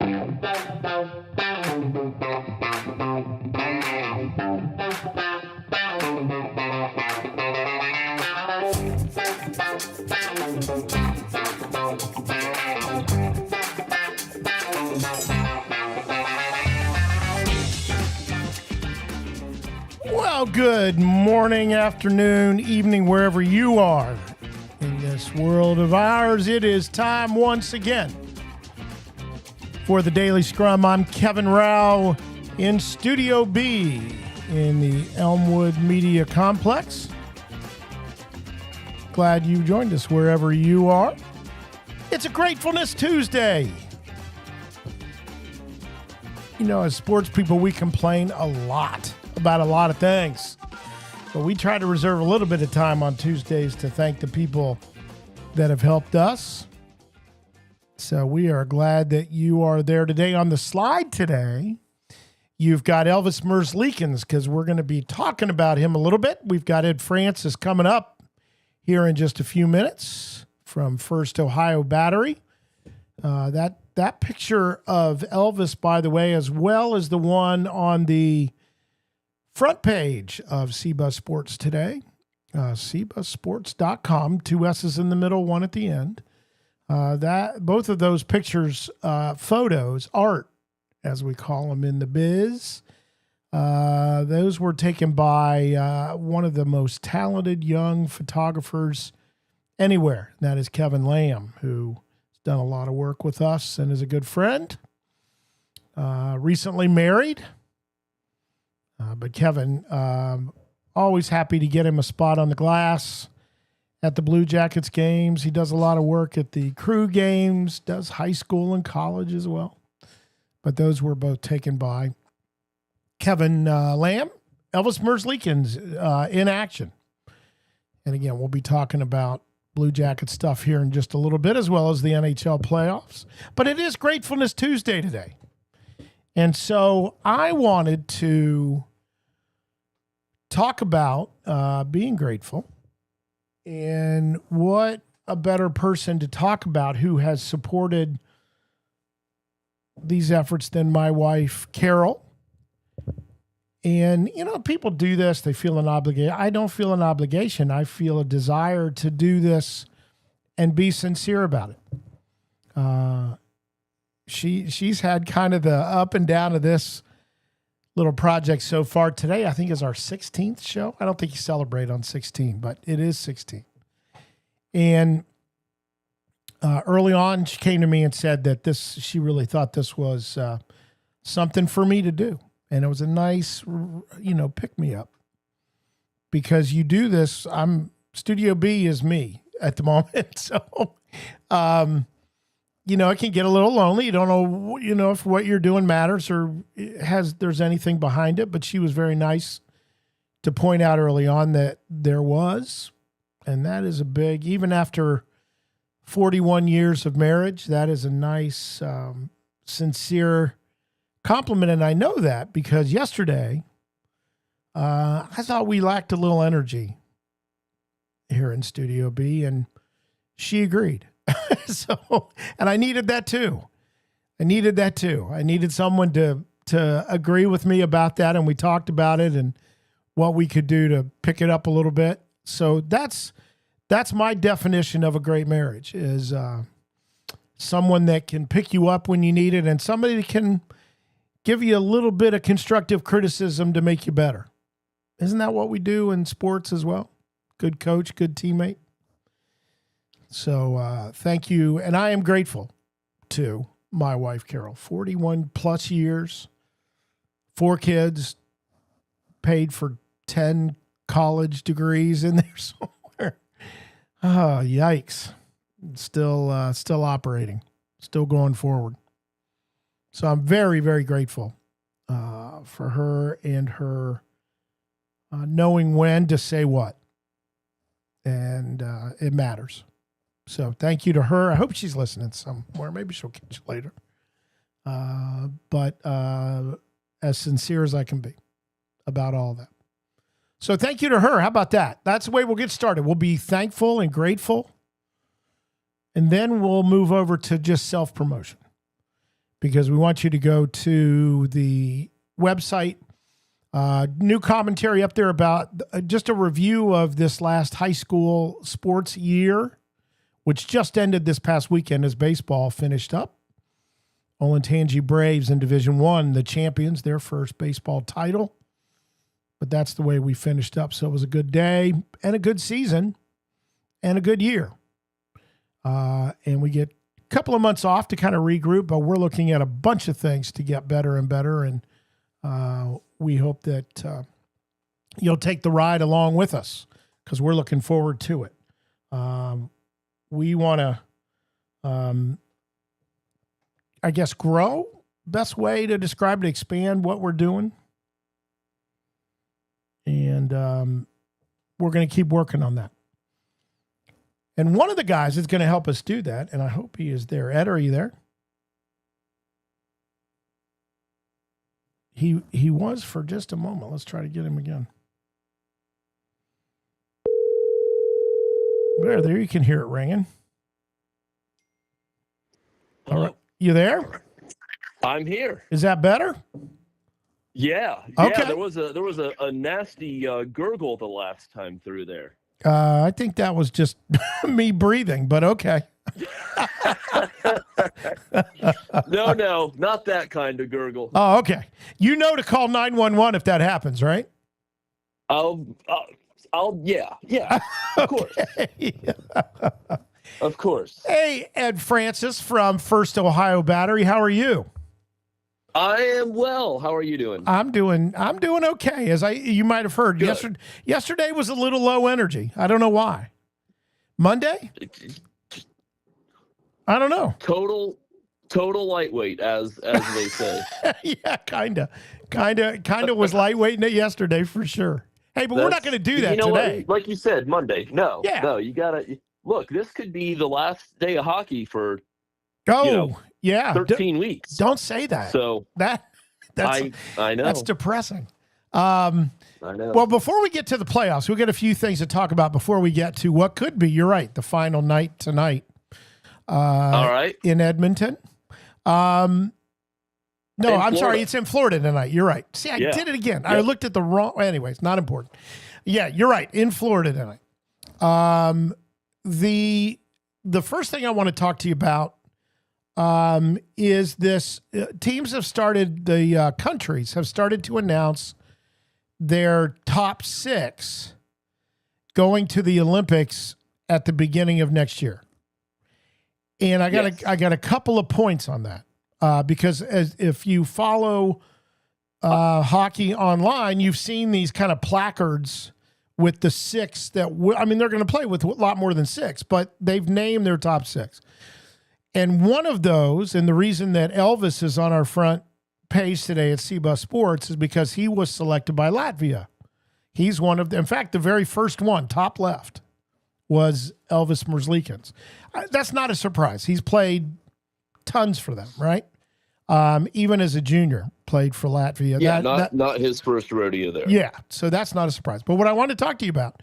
Well, good morning, afternoon, evening, wherever you are in this world of ours. It is time once again for the Daily Scrum. I'm Kevin Rouch in Studio B in the Elmwood Media Complex. Glad you joined us wherever you are. It's a Gratefulness Tuesday. You know, as sports people, we complain a lot about a lot of things, but we try to reserve a little bit of time on Tuesdays to thank the people that have helped us. So we are glad that you are there today. On the slide today, you've got Elvis Merzlikins, because we're going to be talking about him a little bit. We've got Ed Francis coming up here in just a few minutes from First Ohio Battery. That picture of Elvis, by the way, as well as the one on the front page of CBUS Sports today, cbussports.com, 2 S's in the middle, 1 at the end. Both of those pictures, photos, art, as we call them in the biz, those were taken by one of the most talented young photographers anywhere. That is Kevin Lamb, who's done a lot of work with us and is a good friend. Recently married. But Kevin, always happy to get him a spot on the glass at the Blue Jackets games. He does a lot of work at the crew games, does high school and college as well. But those were both taken by Kevin Lamb, Elvis Merzlikins in action. And again, we'll be talking about Blue Jacket stuff here in just a little bit, as well as the NHL playoffs. But it is Gratefulness Tuesday today. And so I wanted to talk about being grateful, and what a better person to talk about who has supported these efforts than my wife, Carol. And, you know, people do this, they feel an obligation. I don't feel an obligation. I feel a desire to do this and be sincere about it. She's had kind of the up and down of this little project so far. Today, I think, is our 16th show. I don't think you celebrate on 16, but it is 16. And early on, she came to me and said that she really thought this was something for me to do. And it was a nice, pick me up, because you do this. Studio B is me at the moment. So, it can get a little lonely. You don't know, if what you're doing matters or there's anything behind it. But she was very nice to point out early on that there was, and that is a big, even after 41 years of marriage, that is a nice, sincere compliment. And I know that because yesterday, I thought we lacked a little energy here in Studio B, and she agreed. And I needed that too. I needed someone to agree with me about that. And we talked about it and what we could do to pick it up a little bit. So that's my definition of a great marriage, is someone that can pick you up when you need it, and somebody that can give you a little bit of constructive criticism to make you better. Isn't that what we do in sports as well? Good coach, good teammate. So thank you. And I am grateful to my wife, Carol. 41 plus years, 4 kids, paid for 10 college degrees in there somewhere. Oh, yikes. Still operating, still going forward. So I'm very, very grateful for her and her knowing when to say what. And it matters. So thank you to her. I hope she's listening somewhere. Maybe she'll catch it later. But as sincere as I can be about all that. So thank you to her. How about that? That's the way we'll get started. We'll be thankful and grateful. And then we'll move over to just self-promotion. because we want you to go to the website. New commentary up there about just a review of this last high school sports year, which just ended this past weekend as baseball finished up. Olentangy Braves in Division I, the champions, their first baseball title. But that's the way we finished up. So it was a good day and a good season and a good year. And we get a couple of months off to kind of regroup, but we're looking at a bunch of things to get better and better. And we hope that you'll take the ride along with us because we're looking forward to it. We want to, I guess, grow. Best way to describe it, expand what we're doing. And we're going to keep working on that. And one of the guys that's going to help us do that, and I hope he is there. Ed, are you there? He was for just a moment. Let's try to get him again. There you can hear it ringing. Hello. All right. You there? I'm here. Is that better? Yeah. Okay. Yeah, there was a nasty gurgle the last time through there. I think that was just me breathing, but okay. No, not that kind of gurgle. Oh, okay. You know to call 911 if that happens, right? Yeah, of course. Of course. Hey, Ed Francis from First Ohio Battery. How are you? I am well. How are you doing? I'm doing okay. As you might have heard, yesterday was a little low energy. I don't know why. Monday? I don't know. Total lightweight, as they say. Yeah, kinda was lightweight yesterday for sure. Hey, but we're not going to do that today. Like you said, Monday. No, you gotta look. This could be the last day of hockey for. Yeah, 13 weeks. Don't say that. So that's I know that's depressing. I know. Well, before we get to the playoffs, we've got a few things to talk about before we get to what could be. You're right, the final night tonight. All right, in Edmonton. No, I'm sorry, it's in Florida tonight. You're right. See, I did it again. Yep. I looked at the wrong. Anyways, not important. Yeah, you're right. In Florida tonight. The first thing I want to talk to you about. Is this teams have started, the countries have started to announce their top 6 going to the Olympics at the beginning of next year. And I got a couple of points on that because if you follow hockey online, you've seen these kind of placards with the 6 that they're going to play with a lot more than 6, but they've named their top 6. And one of those, and the reason that Elvis is on our front page today at CBUS Sports is because he was selected by Latvia. He's one of them. In fact, the very first one, top left, was Elvis Merzlikins. That's not a surprise. He's played tons for them, right? Even as a junior, played for Latvia. Yeah, not his first rodeo there. Yeah, so that's not a surprise. But what I want to talk to you about,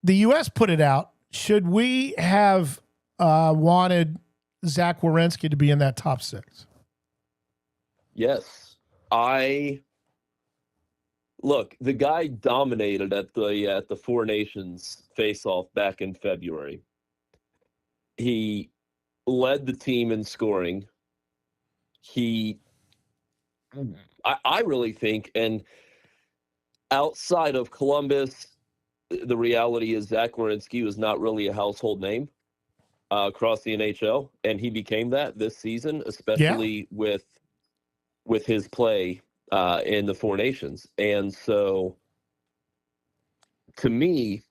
the U.S. put it out. Should we have wanted Zach Werenski to be in that top 6? Yes. Look, the guy dominated at the Four Nations face-off back in February. He led the team in scoring. I really think, and outside of Columbus, the reality is Zach Werenski was not really a household name across the NHL, and he became that this season, especially with his play in the Four Nations. And so, to me,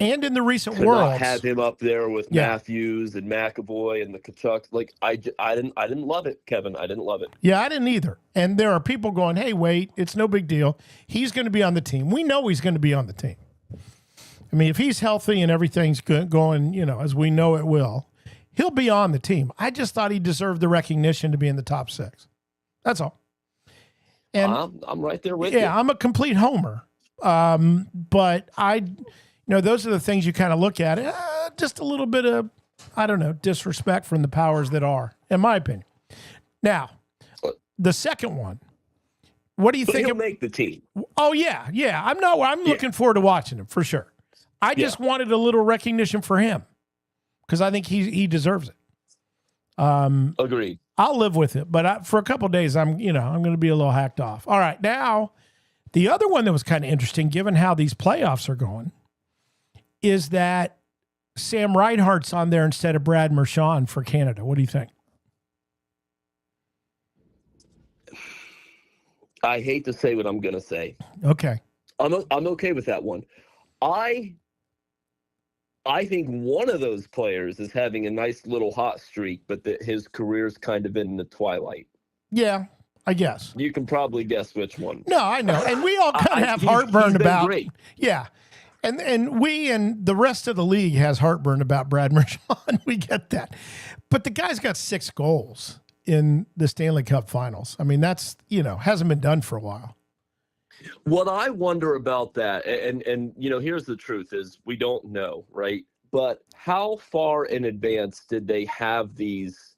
and in the recent to Worlds, not have him up there with Matthews and McAvoy and the Kachuk, like I didn't love it, Kevin. I didn't love it. Yeah, I didn't either. And there are people going, "Hey, wait, it's no big deal. He's going to be on the team. We know he's going to be on the team. I mean, if he's healthy and everything's going, as we know it will, he'll be on the team. I just thought he deserved the recognition to be in the top 6. That's all. And I'm right there with you. Yeah, I'm a complete homer. But those are the things you kind of look at. Just a little bit of, disrespect from the powers that are, in my opinion. Now, the second one. What do you think? He'll make the team. Oh yeah. I'm looking forward to watching him for sure. I just wanted a little recognition for him because I think he deserves it. Agreed. I'll live with it, but for a couple of days, I'm going to be a little hacked off. All right, now the other one that was kind of interesting, given how these playoffs are going, is that Sam Reinhart's on there instead of Brad Marchand for Canada. What do you think? I hate to say what I'm going to say. Okay. I'm okay with that one. I think one of those players is having a nice little hot streak, but that his career's kind of been in the twilight. Yeah, I guess. You can probably guess which one. No, I know. And we all kind of have heartburn about great. Yeah. And we and the rest of the league has heartburn about Brad Marchand. We get that. But the guy's got 6 goals in the Stanley Cup Finals. I mean, that's, hasn't been done for a while. What I wonder about that, and here's the truth, is we don't know, right? But how far in advance did they have these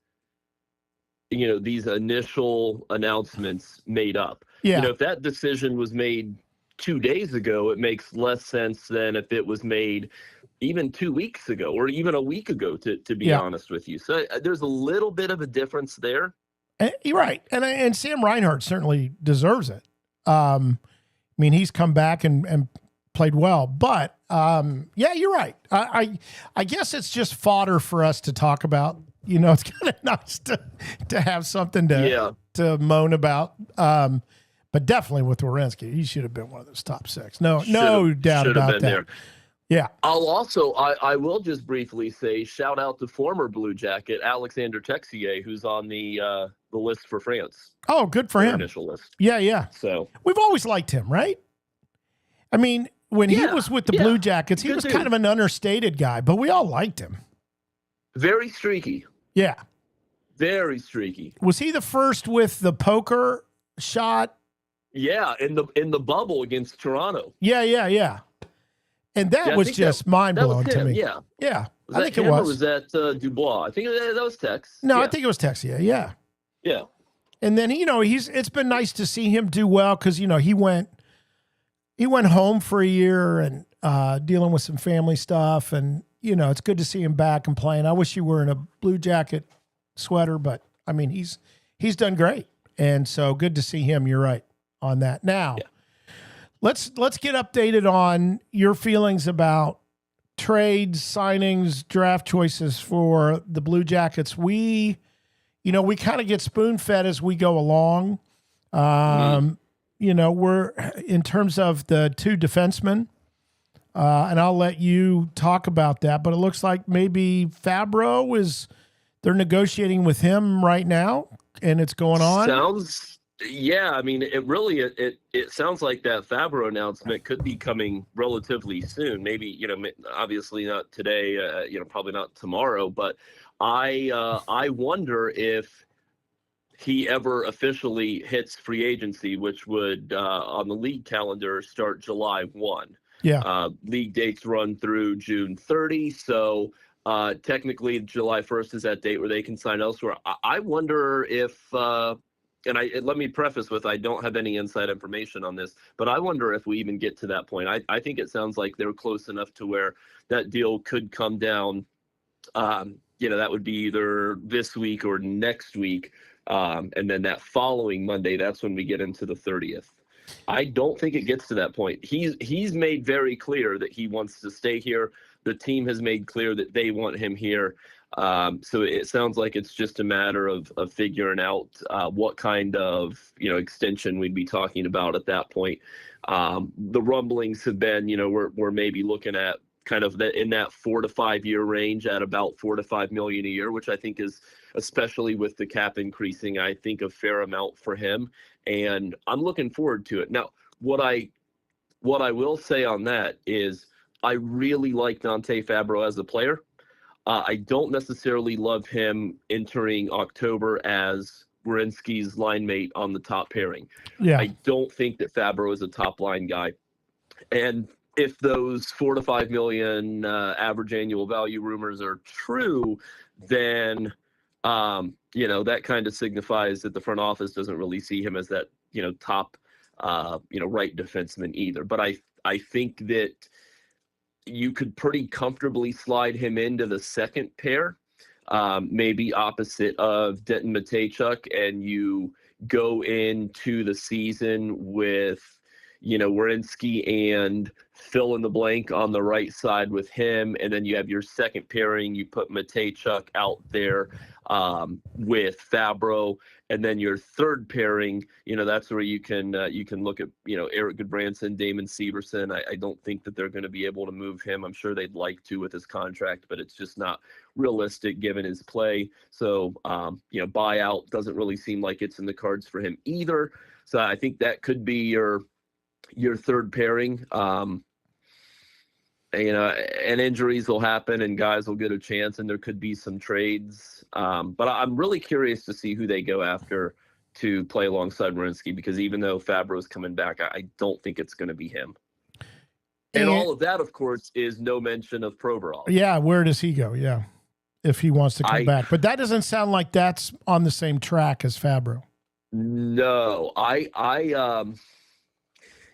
initial announcements made up? Yeah. If that decision was made 2 days ago, it makes less sense than if it was made even 2 weeks ago or even a week ago, to be honest with you. So there's a little bit of a difference there. You're right. And Sam Reinhart certainly deserves it. I mean, he's come back and played well, but you're right. I guess it's just fodder for us to talk about. It's kind of nice to have something to moan about. But definitely with Werenski, he should have been one of those top 6. No doubt about that. There. Yeah. I will just briefly say, shout out to former Blue Jacket Alexander Texier, who's on the list for France. Oh, good for him. Initial list. Yeah. So we've always liked him, right? I mean, when he was with the Blue Jackets, he was kind of an understated guy, but we all liked him. Very streaky. Yeah. Very streaky. Was he the first with the poker shot? Yeah, in the bubble against Toronto. Yeah. And that was just mind-blowing to me. Yeah. I think it was. Or was that Dubois? I think that was Tex. No, I think it was Tex, yeah. Yeah. And then, it's been nice to see him do well because, he went home for a year and dealing with some family stuff. And, it's good to see him back and playing. I wish he were in a Blue Jacket sweater, but, I mean, he's done great. And so good to see him. You're right on that. Now, let's get updated on your feelings about trades, signings, draft choices for the Blue Jackets. We kind of get spoon-fed as we go along. We're in terms of the 2 defensemen, and I'll let you talk about that, but it looks like maybe they're negotiating with him right now, and it's going on. I mean, it sounds like that Fabro announcement could be coming relatively soon. Maybe, obviously not today, probably not tomorrow, but I wonder if he ever officially hits free agency, which would, on the league calendar, start July 1. Yeah. League dates run through June 30. So technically July 1st is that date where they can sign elsewhere. I wonder if, let me preface with, I don't have any inside information on this, but I wonder if we even get to that point. I think it sounds like they're close enough to where that deal could come down. That would be either this week or next week. And then that following Monday, that's when we get into the 30th. I don't think it gets to that point. He's made very clear that he wants to stay here. The team has made clear that they want him here. So it sounds like it's just a matter of figuring out what kind of extension we'd be talking about at that point. The rumblings have been, we're maybe looking at kind of in that 4 to 5 year range at about $4 to $5 million a year, which I think is, especially with the cap increasing, I think a fair amount for him. And I'm looking forward to it. Now, what I will say on that is I really like Dante Fabro as a player. I don't necessarily love him entering October as Werenski's line mate on the top pairing. Yeah. I don't think that Fabro is a top line guy. And if those $4 to $5 million average annual value rumors are true, then That kind of signifies that the front office doesn't really see him as that, top, right defenseman either. But I think that you could pretty comfortably slide him into the second pair, maybe opposite of Denton Matejchuk, and you go into the season with, Werenski and fill in the blank on the right side with him, and then you have your second pairing. You put Matejchuk out there with Fabro, and then your third pairing. That's where you can look at Eric Goodbranson, Damon Severson. I don't think that they're going to be able to move him. I'm sure they'd like to with his contract, but it's just not realistic given his play. So buyout doesn't really seem like it's in the cards for him either. So I think that could be your third pairing. And injuries will happen and guys will get a chance and there could be some trades. But I'm really curious to see who they go after to play alongside Werenski, because even though Fabro's coming back, I don't think it's going to be him. And all of that, of course, is no mention of Provorov. Yeah, where does he go? Yeah, if he wants to come back. But that doesn't sound like that's on the same track as Fabro. No,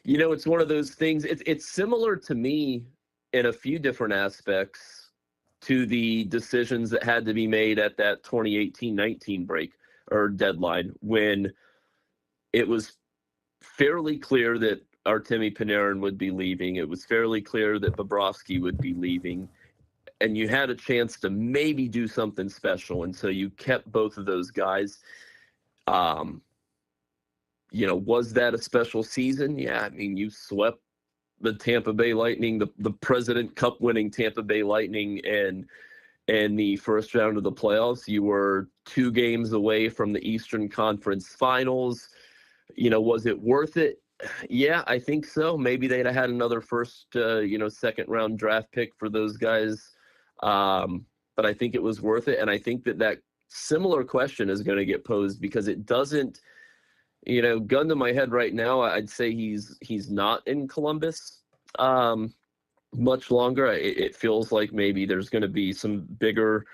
it's one of those things. It's similar to me in a few different aspects to the decisions that had to be made at that 2018-19 break or deadline, when it was fairly clear that Artemi Panarin would be leaving. It was fairly clear that Bobrovsky would be leaving, and you had a chance to maybe do something special. And so you kept both of those guys. Was that a special season? Yeah. I mean, you swept the Tampa Bay Lightning, the President Cup winning Tampa Bay Lightning, and the first round of the playoffs. You were 2 games away from the Eastern Conference Finals. Was it worth it? Yeah, I think so. Maybe they'd have had another second round draft pick for those guys. But I think it was worth it. And I think that similar question is going to get posed, because it doesn't, gun to my head right now, I'd say he's not in Columbus much longer. It feels like maybe there's going to be some bigger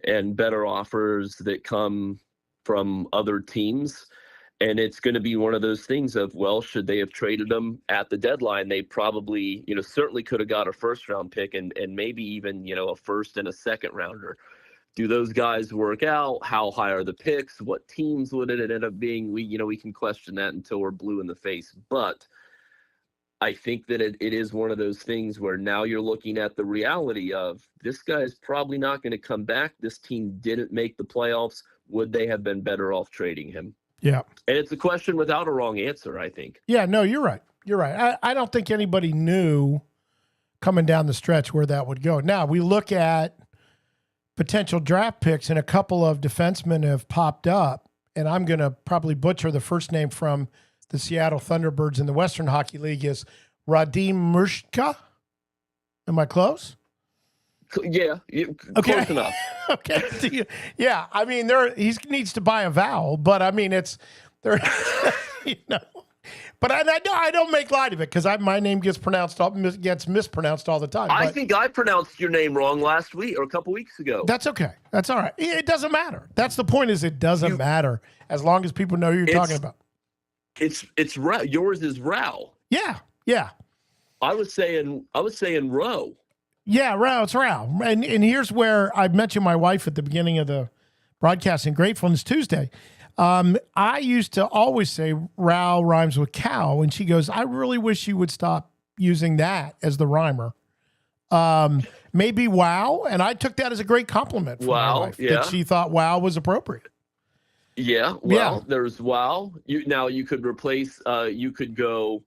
and better offers that come from other teams. And it's going to be one of those things of, well, should they have traded him at the deadline? They probably, certainly could have got a first round pick and maybe even, a first and a second rounder. Do those guys work out? How high are the picks? What teams would it end up being? We can question that until we're blue in the face. But I think that it is one of those things where now you're looking at the reality of, this guy is probably not going to come back. This team didn't make the playoffs. Would they have been better off trading him? Yeah. And it's a question without a wrong answer, I think. Yeah, no, you're right. You're right. I don't think anybody knew coming down the stretch where that would go. Now, we look at potential draft picks, and a couple of defensemen have popped up, and I'm going to probably butcher the first name from the Seattle Thunderbirds in the Western Hockey League is Radim Mrška. Am I close? Yeah, okay. Close enough. Okay. Yeah, I mean, he needs to buy a vowel, but I mean, it's there. But I don't make light of it, because my name gets mispronounced all the time. I think I pronounced your name wrong last week or a couple weeks ago. That's okay. That's all right. It doesn't matter. That's the point. Is it doesn't matter as long as people know who you're talking about. It's yours is Rao. Yeah. Yeah. I was saying Row. Yeah, Rao. It's Rao. And here's where I mentioned my wife at the beginning of the broadcast in Gratefulness Tuesday. I used to always say Rao rhymes with cow, and she goes, I really wish you would stop using that as the rhymer. Maybe wow, and I took that as a great compliment from my wife, that she thought wow was appropriate. Yeah, well, there's wow. You could replace, you could go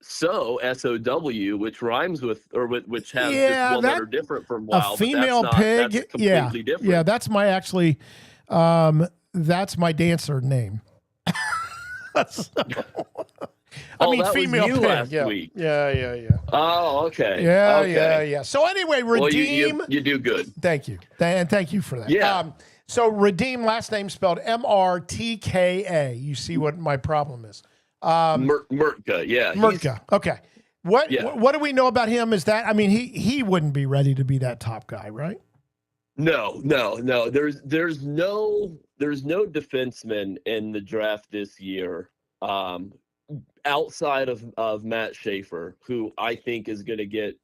S-O-W, which rhymes with, or which has just one letter different from wow. A female pig, that's completely different. Yeah, that's that's my dancer name. I mean, female pig. Last week. Yeah. Oh, okay. Yeah. So anyway, Redeem. Well, you do good. Thank you. And thank you for that. Yeah. So Redeem, last name spelled M-R-T-K-A. You see what my problem is. Mrtka, yeah. Mrtka. Okay. What do we know about him? Is that, I mean, he wouldn't be ready to be that top guy, right? No. There's no defenseman in the draft this year, outside of Matt Schaefer, who I think is going to get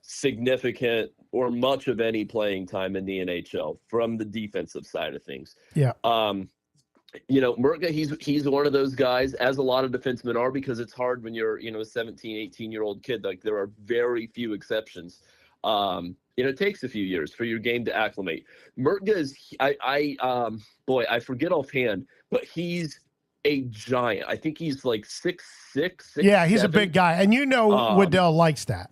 significant or much of any playing time in the NHL from the defensive side of things. Yeah. Murka, he's one of those guys, as a lot of defensemen are, because it's hard when you're, a 17, 18-year-old kid. Like, there are very few exceptions. It takes a few years for your game to acclimate. Murka is, I forget offhand, but he's a giant. I think he's like 6'6", Yeah, he's 6'7". a big guy. And Waddell likes that.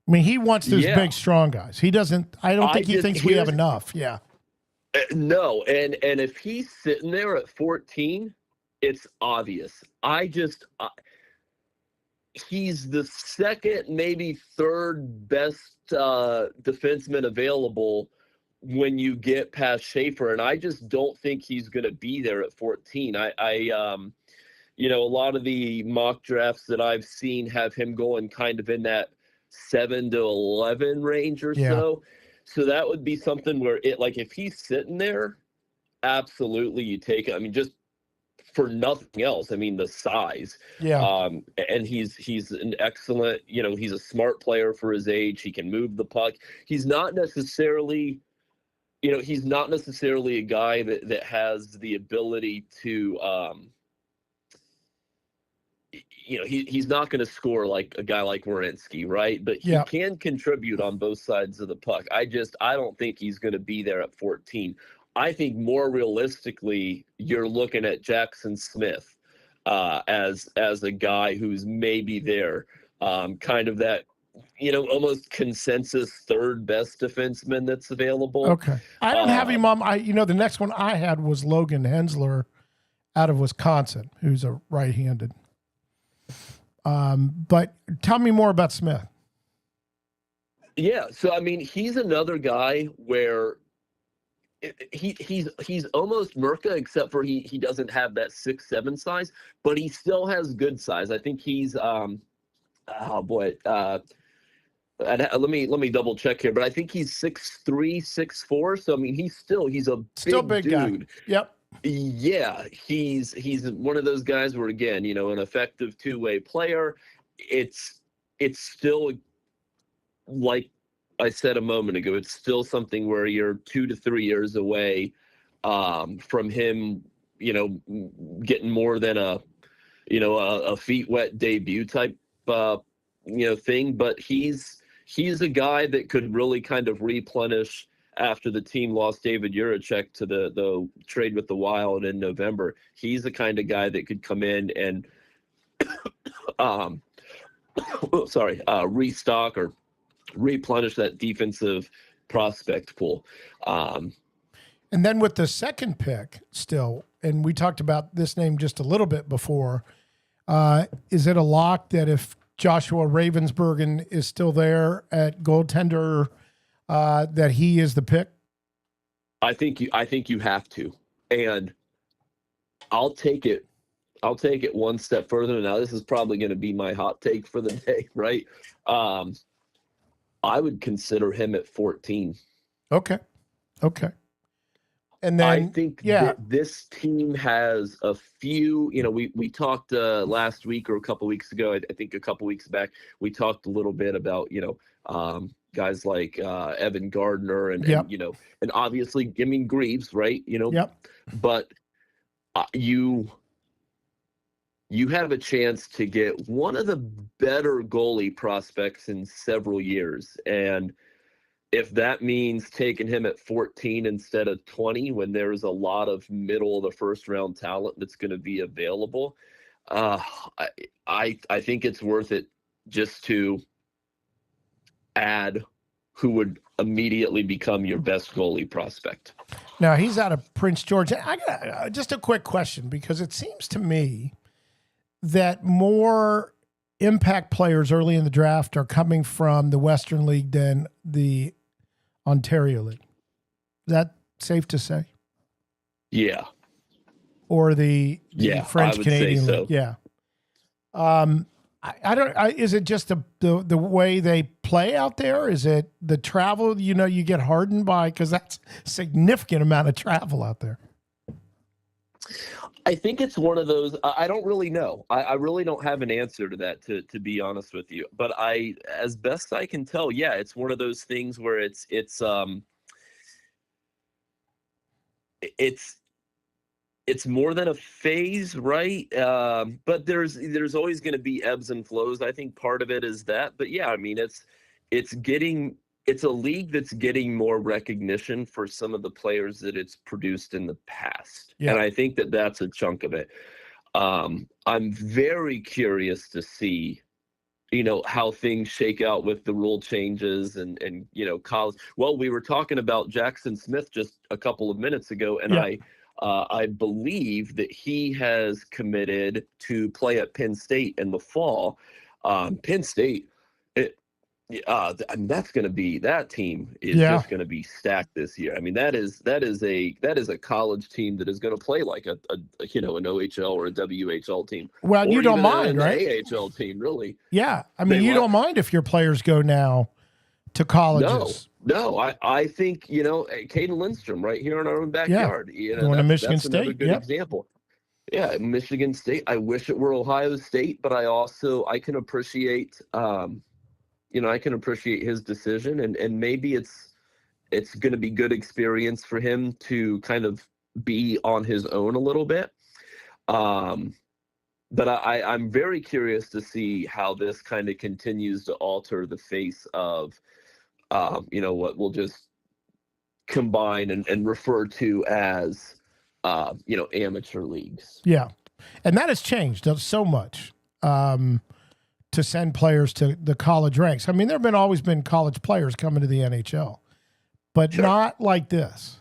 I mean, he wants those big, strong guys. He doesn't, I don't think he thinks we have enough. Yeah. No, and if he's sitting there at 14, it's obvious. He's the second, maybe third best defenseman available when you get past Schaefer, and I just don't think he's going to be there at 14. A lot of the mock drafts that I've seen have him going kind of in that 7 to 11 range or so. So that would be something where if he's sitting there, absolutely you take it. I mean, just for nothing else. I mean, the size. Yeah. And he's an excellent, he's a smart player for his age. He can move the puck. He's not necessarily a guy that has the ability to, he's not going to score like a guy like Werenski, right? But he can contribute on both sides of the puck. I don't think he's going to be there at 14. I think more realistically, you're looking at Jackson Smith as a guy who's maybe there, kind of that, almost consensus third best defenseman that's available. Okay. I don't have him on. The next one I had was Logan Hensler out of Wisconsin, who's a right-handed. But tell me more about Smith. Yeah, so I mean, he's another guy where he's almost Murka, except for he doesn't have that 6'7" size, but he still has good size. I think he's let me double check here, but I think he's 6'3", 6'4". So I mean, he's a big dude. Guy. Yep. Yeah, he's one of those guys where, again, an effective two-way player. It's still, like I said a moment ago, it's still something where you're 2 to 3 years away from him, getting more than a feet wet debut type thing. But he's a guy that could really kind of replenish after the team lost David Juracek to the trade with the Wild in November. He's the kind of guy that could come in and restock or replenish that defensive prospect pool. And then with the second pick still, and we talked about this name just a little bit before, is it a lock that if Joshua Ravensbergen is still there at goaltender, that he is the pick? I think you have to, and I'll take it one step further. Now, this is probably going to be my hot take for the day, right? I would consider him at 14. Okay. And then I think that this team has a few, we talked last week or a couple weeks ago, I think a couple weeks back, we talked a little bit about, guys like Evan Gardner and obviously, Greaves, right? But you have a chance to get one of the better goalie prospects in several years. And if that means taking him at 14 instead of 20, when there's a lot of middle of the first round talent that's going to be available, I think it's worth it just to add who would immediately become your best goalie prospect. Now, he's out of Prince George. I got just a quick question, because it seems to me that more impact players early in the draft are coming from the Western League than the Ontario League. Is that safe to say? Yeah. Or the French Canadian League? Yeah. Is it just the way they play out there? Is it the travel? You get hardened by, because that's a significant amount of travel out there. I think it's one of those. I don't really know. I really don't have an answer to that, to be honest with you. But as best I can tell, yeah, it's one of those things where it's more than a phase, right? But there's always going to be ebbs and flows. I think part of it is that. But yeah, I mean, it's a league that's getting more recognition for some of the players that it's produced in the past. Yeah. And I think that's a chunk of it. I'm very curious to see, how things shake out with the rule changes and college. Well, we were talking about Jackson Smith just a couple of minutes ago, and yeah. I believe that he has committed to play at Penn State in the fall. Penn State, that's going to be, that team is just going to be stacked this year. I mean, that is a college team that is going to play like an OHL or a WHL team. Well, you don't mind, right? An AHL team, really. Yeah, I mean, you don't mind if your players go now to colleges. No, I think Caden Lindstrom right here in our own backyard. Going to Michigan State. Another good example. Yeah, Michigan State. I wish it were Ohio State, but I can appreciate. I can appreciate his decision, and maybe it's going to be good experience for him to kind of be on his own a little bit. But I'm very curious to see how this kind of continues to alter the face of, what we'll just combine and refer to as, amateur leagues. Yeah, and that has changed so much. To send players to the college ranks. I mean, there have always been college players coming to the NHL, but not like this.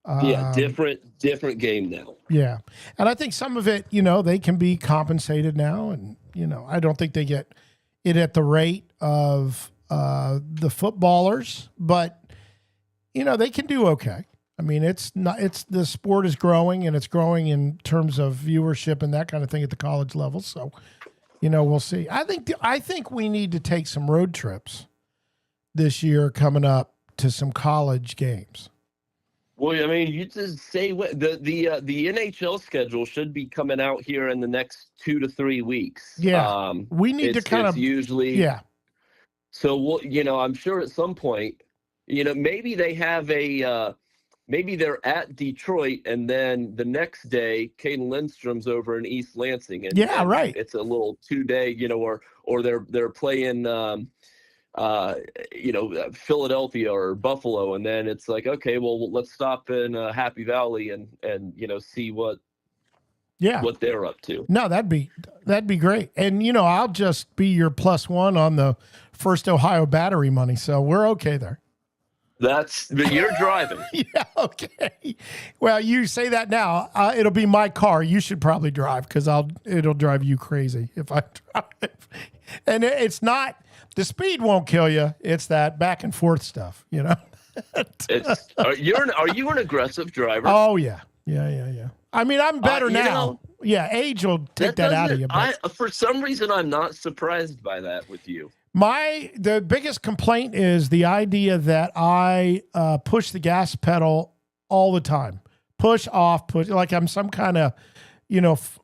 Different game now. Yeah. And I think some of it, they can be compensated now. And, I don't think they get it at the rate of the footballers, but, they can do okay. I mean, the sport is growing, and it's growing in terms of viewership and that kind of thing at the college level. So, we'll see. I think we need to take some road trips this year coming up to some college games. Well, I mean, you just say the NHL schedule should be coming out here in the next 2 to 3 weeks. Yeah, we need to kind of usually. Yeah. So I'm sure at some point, maybe they have maybe they're at Detroit, and then the next day, Caden Lindstrom's over in East Lansing. And, right. It's a little 2-day, or they're playing, Philadelphia or Buffalo, and then it's like, okay, well, let's stop in Happy Valley and see what they're up to. No, that'd be great. And I'll just be your +1 on the First Ohio Battery money, so we're okay there. But you're driving. Yeah, okay. Well, you say that now. It'll be my car. You should probably drive, because it'll drive you crazy if I drive. And it's not, the speed won't kill you. It's that back and forth stuff, Are you an aggressive driver? Oh, yeah. Yeah. I mean, I'm better now. Yeah, age will take that out of you. For some reason, I'm not surprised by that with you. The biggest complaint is the idea that I push the gas pedal all the time. Push off, push, like I'm some kind of,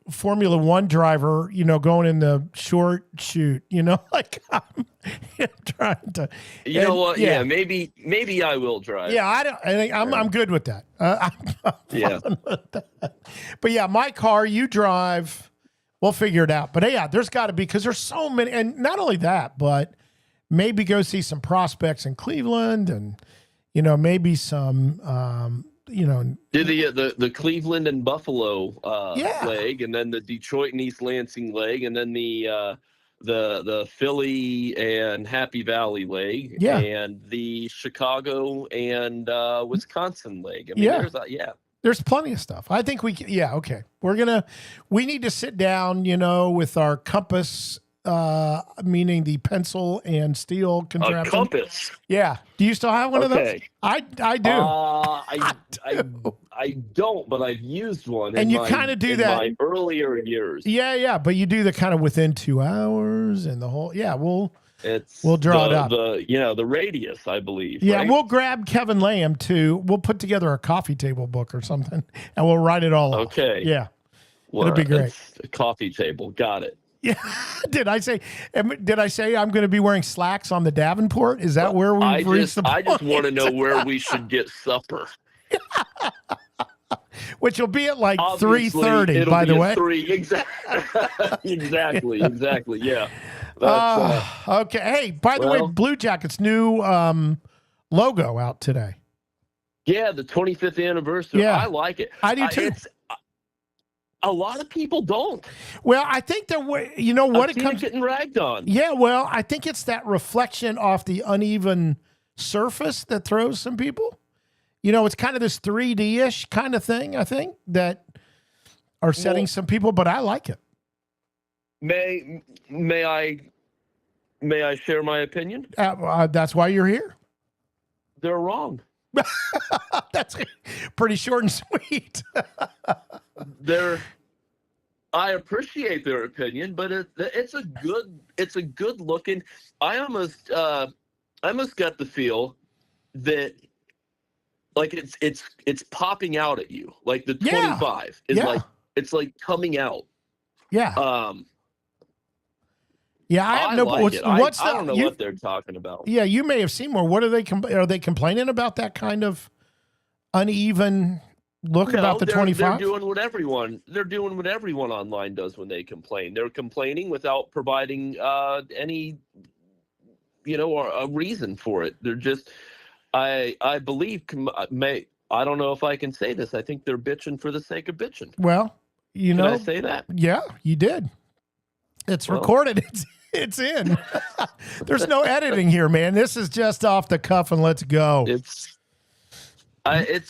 Formula One driver, going in the short chute, like I'm trying to. You know what? Yeah, maybe I will drive. Yeah, I'm good with that. I'm with that. But yeah, my car, you drive. We'll figure it out. But yeah, there's got to be, because there's so many. And not only that, but maybe go see some prospects in Cleveland, and, maybe some, Did the Cleveland and Buffalo leg, and then the Detroit and East Lansing leg, and then the Philly and Happy Valley leg, and the Chicago and Wisconsin leg. I mean, there's plenty of stuff. I think okay. We need to sit down, with our compass meaning the pencil and steel A contraption. compass. Yeah. Do you still have one of those? Okay. I do. I don't, but I've used one. And in you my- kind of do in that. my earlier years. Yeah. But you do the kind of within 2 hours and the whole. Yeah. We'll It's draw it up. The radius, I believe. Yeah. right? We'll grab Kevin Lamb too. We'll put together a coffee table book or something, and we'll write it all. Okay. Off. Yeah. Well, it'll be great. it's a coffee table. Got it. Yeah. Did I say I'm going to be wearing slacks on the Davenport? Is that where we've reached the point? I just want to know where we should get supper. Which will be at like Obviously, 3:30, it'll by be the at way. 3 exactly. Yeah. Okay. Hey, by the way, Blue Jackets' new logo out today. Yeah, the 25th anniversary. Yeah. I like it. I do too. A lot of people don't. Well, I think that you know what I've seen it getting ragged on. Yeah, well, I think it's that reflection off the uneven surface that throws some people. You know, it's kind of this 3D-ish kind of thing, I think, that are setting some people, but I like it. May I share my opinion? That's why you're here. They're wrong. That's pretty short and sweet. I appreciate their opinion, but it's a good looking. I almost got the feel that like it's popping out at you. Like the 25 is like it's like coming out. Yeah. Yeah, I have no. Like what's I don't know what they're talking about. Yeah, you may have seen more. What are they? Are they complaining about that kind of uneven look about the 25? They're doing what everyone online does when they complain. They're complaining without providing any, a reason for it. They're just, I believe, I don't know if I can say this. I think they're bitching for the sake of bitching. Well, Can I say that? Yeah, you did. It's recorded. It's in. There's no editing here, man. This is just off the cuff and let's go. It's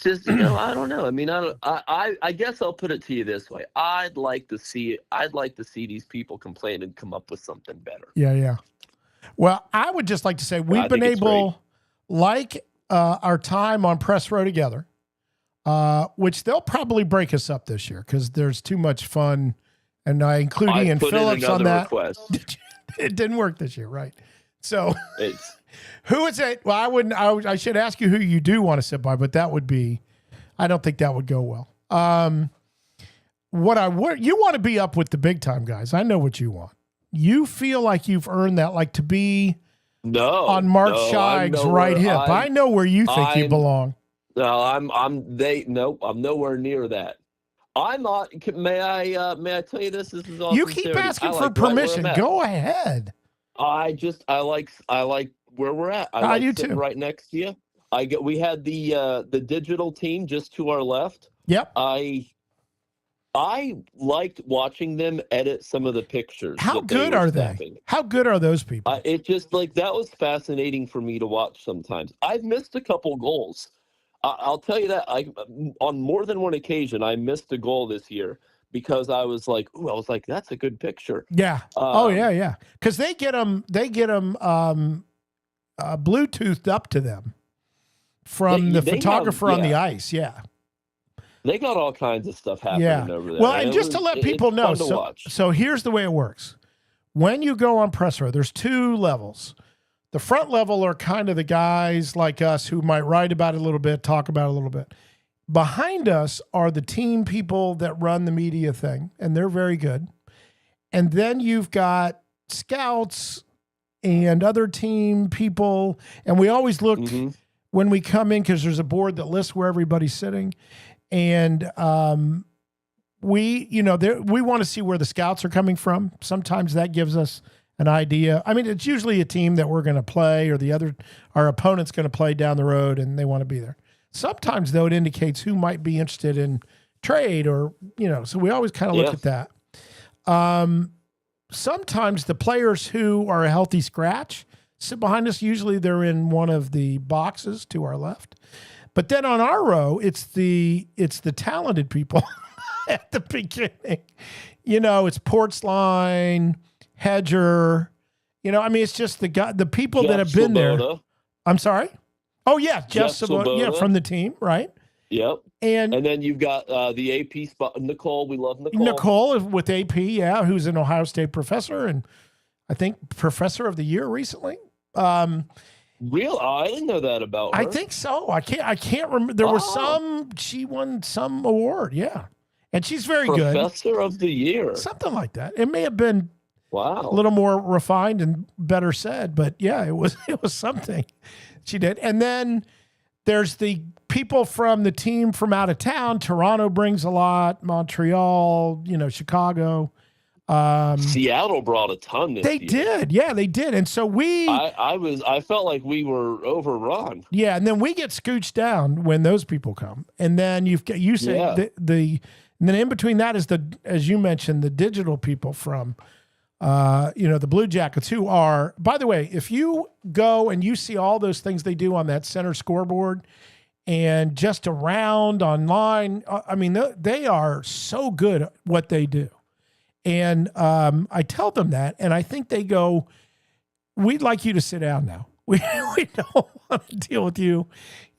just, I don't know. I mean, I guess I'll put it to you this way. I'd like to see these people complain and come up with something better. Yeah. Well, I would just like to say we've been able, like our time on Press Row together, which they'll probably break us up this year because there's too much fun. And I include Ian Phillips on that. It didn't work this year, right? So who is it? Well, I should ask you who you do want to sit by, but that would be, I don't think that would go well. You want to be up with the big time guys. I know what you want. You feel like you've earned that, like to be on Mark Scheig's right hip. I know where you think you belong. No, I'm nowhere near that. I'm not. May I tell you this? This is all. You keep asking for permission. Go ahead. I like where we're at. I do too. Right next to you. We had the digital team just to our left. Yep. I liked watching them edit some of the pictures. How good are they? How good are those people? It just that was fascinating for me to watch sometimes. I've missed a couple goals. I'll tell you that on more than one occasion, I missed a goal this year because I was like, that's a good picture. Yeah. Yeah. Because they get them Bluetoothed up to them from the photographer on the ice. Yeah. They got all kinds of stuff happening over there. Well, and just to let people know, so here's the way it works. When you go on Press Row, there's 2 levels. The front level are kind of the guys like us who might write about it a little bit, talk about it a little bit. Behind us are the team people that run the media thing, and they're very good. And then you've got scouts and other team people, and we always look when we come in because there's a board that lists where everybody's sitting. And we want to see where the scouts are coming from. Sometimes that gives us an idea. I mean, it's usually a team that we're going to play or our opponent's going to play down the road and they want to be there. Sometimes, though, it indicates who might be interested in trade or, so we always kind of look at that. Sometimes the players who are a healthy scratch sit behind us. Usually they're in one of the boxes to our left. But then on our row, it's the talented people at the beginning. It's Portsline, Hedger. I mean, it's just the people that Jeff have been there. Svoboda. I'm sorry. Oh yeah, Jeff Svoboda. Yeah, Svoboda. from the team, right? Yep. And then you've got the AP spot, Nicole. We love Nicole. Nicole with AP, yeah, who's an Ohio State professor and I think professor of the year recently. I didn't know that about her. I think so. I can't remember. There was she won some award, yeah. And she's very good. Professor of the year. Something like that. It may have been a little more refined and better said, but yeah, it was something she did. And then there's the people from the team from out of town. Toronto brings a lot, Montreal, Chicago. Seattle brought a ton this year. They did. Yeah, they did. And so I felt like we were overrun. Yeah, and then we get scooched down when those people come. And then and then in between that is as you mentioned, the digital people from the Blue Jackets, who are, by the way, if you go and you see all those things they do on that center scoreboard and just around online, I mean, they are so good at what they do. And I tell them that, and I think they go, we'd like you to sit down now. We don't want to deal with you.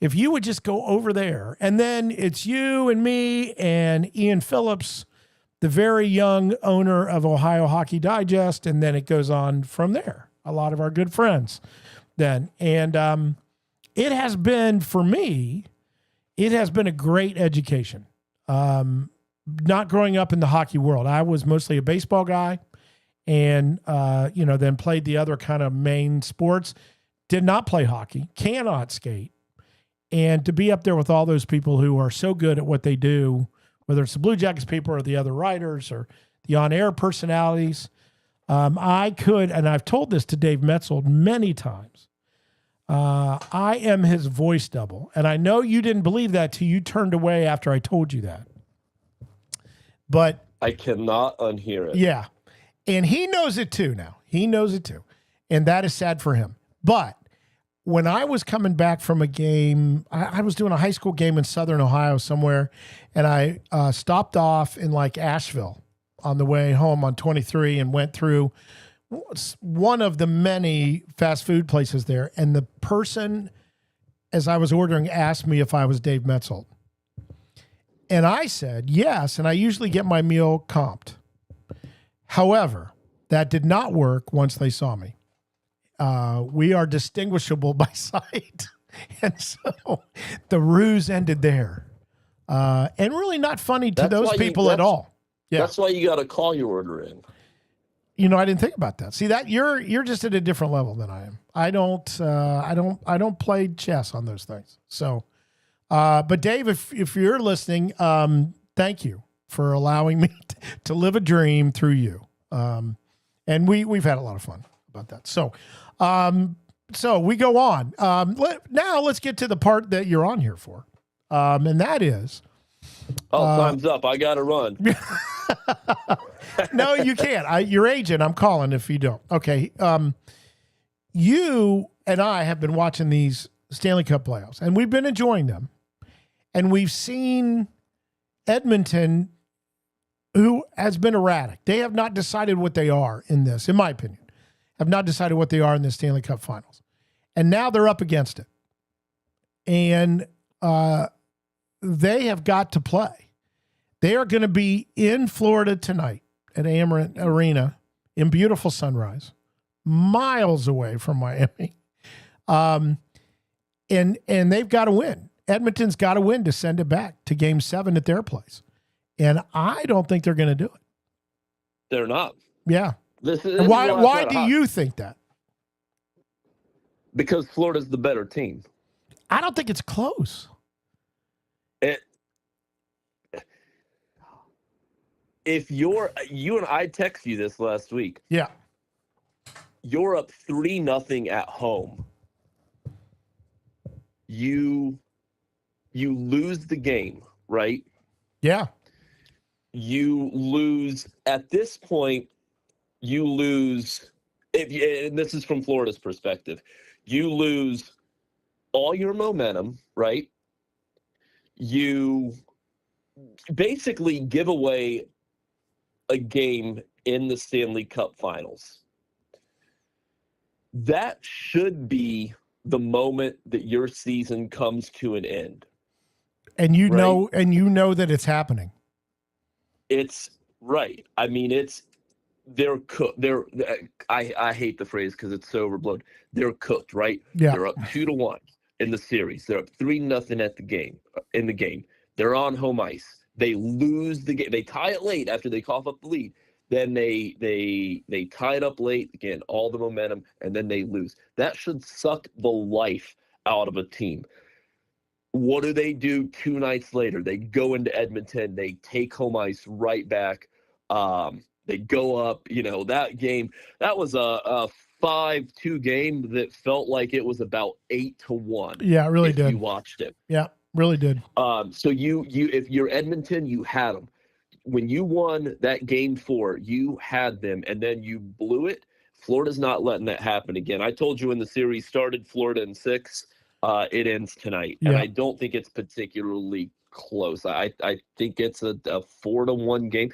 If you would just go over there. And then it's you and me and Ian Phillips, the very young owner of Ohio Hockey Digest, and then it goes on from there. A lot of our good friends then. And it has been, for me, it has been a great education. Not growing up in the hockey world. I was mostly a baseball guy and, then played the other kind of main sports. Did not play hockey, cannot skate. And to be up there with all those people who are so good at what they do, whether it's the Blue Jackets people or the other writers or the on-air personalities, I could, and I've told this to Dave Metzold many times, I am his voice double. And I know you didn't believe that till you turned away after I told you that. But I cannot unhear it. Yeah. And he knows it too now. He knows it too. And that is sad for him. But when I was coming back from a game, I was doing a high school game in Southern Ohio somewhere, and I stopped off in like Asheville on the way home on 23 and went through one of the many fast food places there. And the person, as I was ordering, asked me if I was Dave Metzold. And I said, yes, and I usually get my meal comped. However, that did not work once they saw me. We are distinguishable by sight. And so the ruse ended there. And really not funny to those people at all. Yeah. That's why you got to call your order in. I didn't think about that. See, that you're just at a different level than I am. I don't play chess on those things. So, but Dave, if you're listening, thank you for allowing me to live a dream through you. And we've had a lot of fun about that. So, so we go on. Now let's get to the part that you're on here for. And that is. Time's up. I got to run. No, you can't. Your agent, I'm calling if you don't. Okay. You and I have been watching these Stanley Cup playoffs, and we've been enjoying them. And we've seen Edmonton, who has been erratic. They have not decided what they are in this, in my opinion. Have not decided what they are in the Stanley Cup Finals. And now they're up against it. And they have got to play. They are going to be in Florida tonight at Amerant Arena in beautiful Sunrise, miles away from Miami. And they've got to win. Edmonton's got to win to send it back to Game 7 at their place. And I don't think they're going to do it. They're not. Yeah. This why do you think that? Because Florida's the better team. I don't think it's close. If you and I text you this last week. Yeah. You're up 3-0 at home. You lose the game, right? Yeah. You lose at this point. You lose, and this is from Florida's perspective, you lose all your momentum, right? You basically give away a game in the Stanley Cup Finals. That should be the moment that your season comes to an end. And you right? know that it's happening. It's right. I mean, they're cooked. I hate the phrase because it's so overblown. They're cooked, right? Yeah. They're up 2-1 in the series. They're up 3-0 at the game. In the game, they're on home ice. They lose the game. They tie it late after they cough up the lead. Then they tie it up late again, all the momentum, and then they lose. That should suck the life out of a team. What do 2 nights later? They go into Edmonton. They take home ice right back. They go up. That game, that was a 5-2 game that felt like it was about 8-1. Yeah, it really did. You watched it. Yeah, really did. So you if you're Edmonton, you had them. When you won that game 4, you had them, and then you blew it. Florida's not letting that happen again. I told you when the series started, Florida in 6. It ends tonight, and I don't think it's particularly close. I think it's a 4-1 game.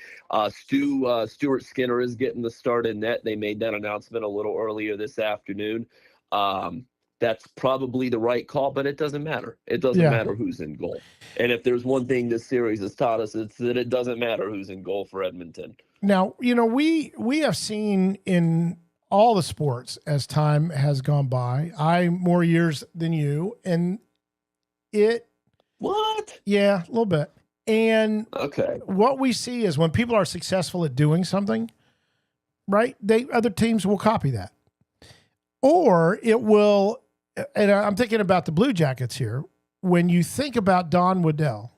Stuart Skinner is getting the start in net. They made that announcement a little earlier this afternoon. That's probably the right call, but it doesn't matter. It doesn't matter who's in goal. And if there's one thing this series has taught us, it's that it doesn't matter who's in goal for Edmonton. Now, we have seen in all the sports as time has gone by. I more years than you, and What? Yeah, a little bit. And okay, what we see is when people are successful at doing something, right? Other teams will copy that, or it will. And I'm thinking about the Blue Jackets here. When you think about Don Waddell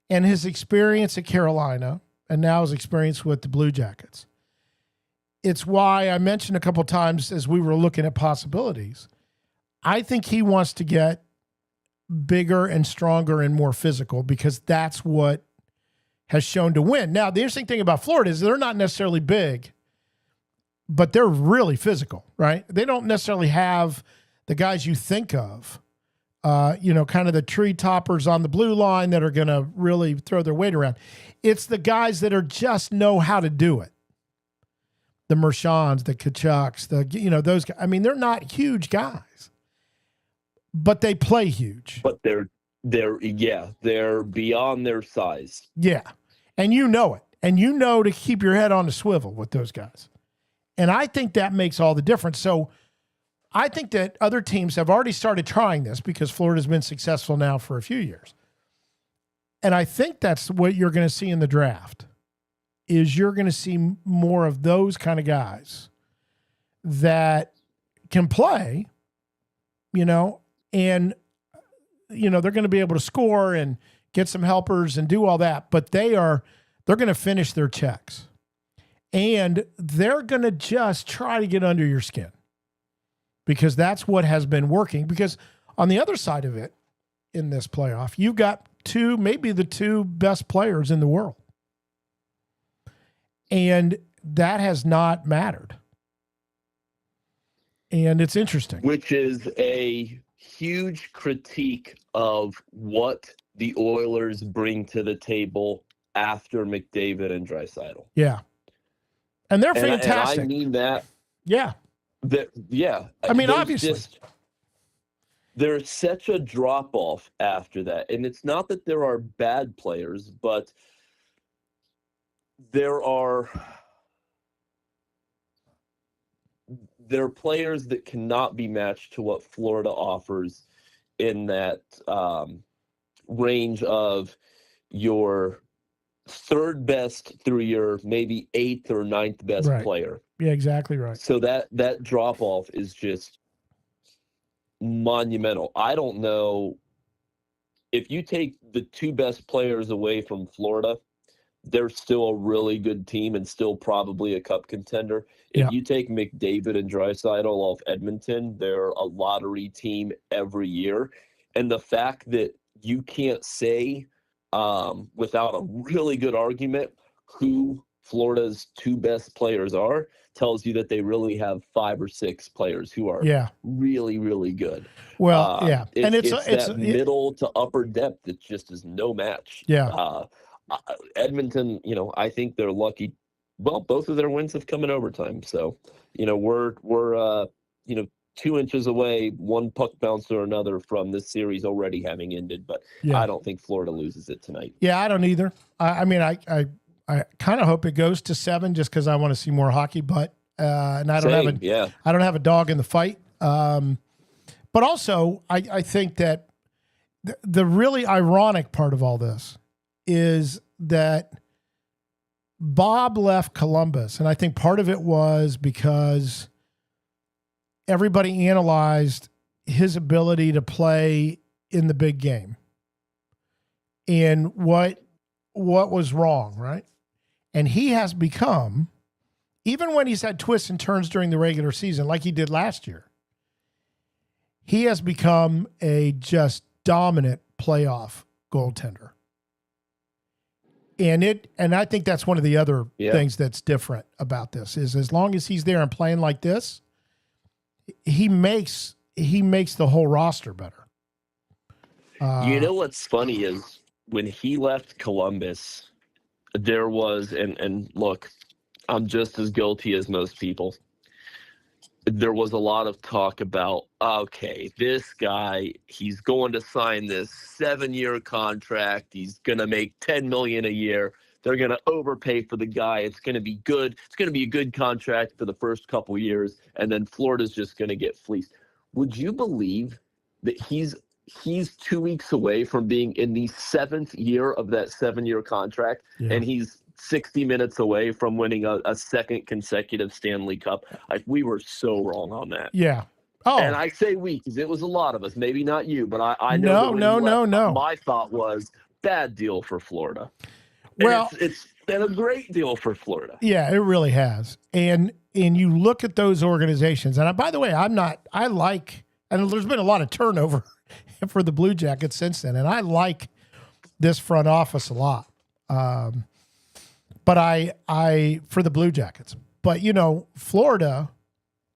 and his experience at Carolina, and now his experience with the Blue Jackets. It's why I mentioned a couple of times as we were looking at possibilities, I think he wants to get bigger and stronger and more physical because that's what has shown to win. Now, the interesting thing about Florida is they're not necessarily big, but they're really physical, right? They don't necessarily have the guys you think of, kind of the tree toppers on the blue line that are going to really throw their weight around. It's the guys that are just know how to do it. The Marchands, the Kachucks, those guys. I mean, they're not huge guys, but they play huge. But they're beyond their size. Yeah, and you know it, and you know to keep your head on the swivel with those guys, and I think that makes all the difference. So, I think that other teams have already started trying this because Florida's been successful now for a few years, and I think that's what you're going to see in the draft. Is you're going to see more of those kind of guys that can play, and, they're going to be able to score and get some helpers and do all that, but they're going to finish their checks and they're going to just try to get under your skin because that's what has been working. Because on the other side of it in this playoff, you've got maybe the 2 best players in the world. And that has not mattered. And it's interesting. Which is a huge critique of what the Oilers bring to the table after McDavid and Draisaitl. Yeah. And they're fantastic. And I mean that. Yeah. I mean, obviously. There's such a drop-off after that. And it's not that there are bad players, but there are players that cannot be matched to what Florida offers in that range of your third best through your maybe 8th or 9th best player. Yeah, exactly right. So that drop off is just monumental. I don't know if you take the 2 best players away from Florida, they're still a really good team and still probably a cup contender. If you take McDavid and Draisaitl off Edmonton, they're a lottery team every year. And the fact that you can't say without a really good argument who Florida's 2 best players are tells you that they really have 5 or 6 players who are really, really good. Well, and it's that middle to upper depth that just is no match. Yeah. Edmonton, I think they're lucky Well, both of their wins have come in overtime. So, we're 2 inches away, one puck bounce or another from this series already having ended. But Yeah. I don't think Florida loses it tonight. Yeah, I don't either. I mean, I kind of hope it goes to 7 just because I want to see more hockey. But and I don't have a dog in the fight. But also, I think that the really ironic part of all this is that Bob left Columbus, and I think part of it was because everybody analyzed his ability to play in the big game and what was wrong, right? And he has become, even when he's had twists and turns during the regular season, like he did last year, he has become a just dominant playoff goaltender. And I think that's one of the other things that's different about this is as long as he's there and playing like this, he makes the whole roster better. What's funny is when he left Columbus, there was, and look, I'm just as guilty as most people. There was a lot of talk about, okay, this guy, he's going to sign this 7-year contract. He's going to make $10 million a year. They're going to overpay for the guy. It's going to be good. It's going to be a good contract for the first couple years, and then Florida's just going to get fleeced. Would you believe that he's 2 weeks away from being in the 7th year of that 7-year contract, and he's 60 minutes away from winning a second consecutive Stanley Cup? Like, we were so wrong on that. Yeah. Oh. And I say we because it was a lot of us, maybe not you, but I know. No. My thought was bad deal for Florida. Well, it's been a great deal for Florida. Yeah, it really has. And you look at those organizations, and by the way, and there's been a lot of turnover for the Blue Jackets since then, and I like this front office a lot. But I for the Blue Jackets. But, Florida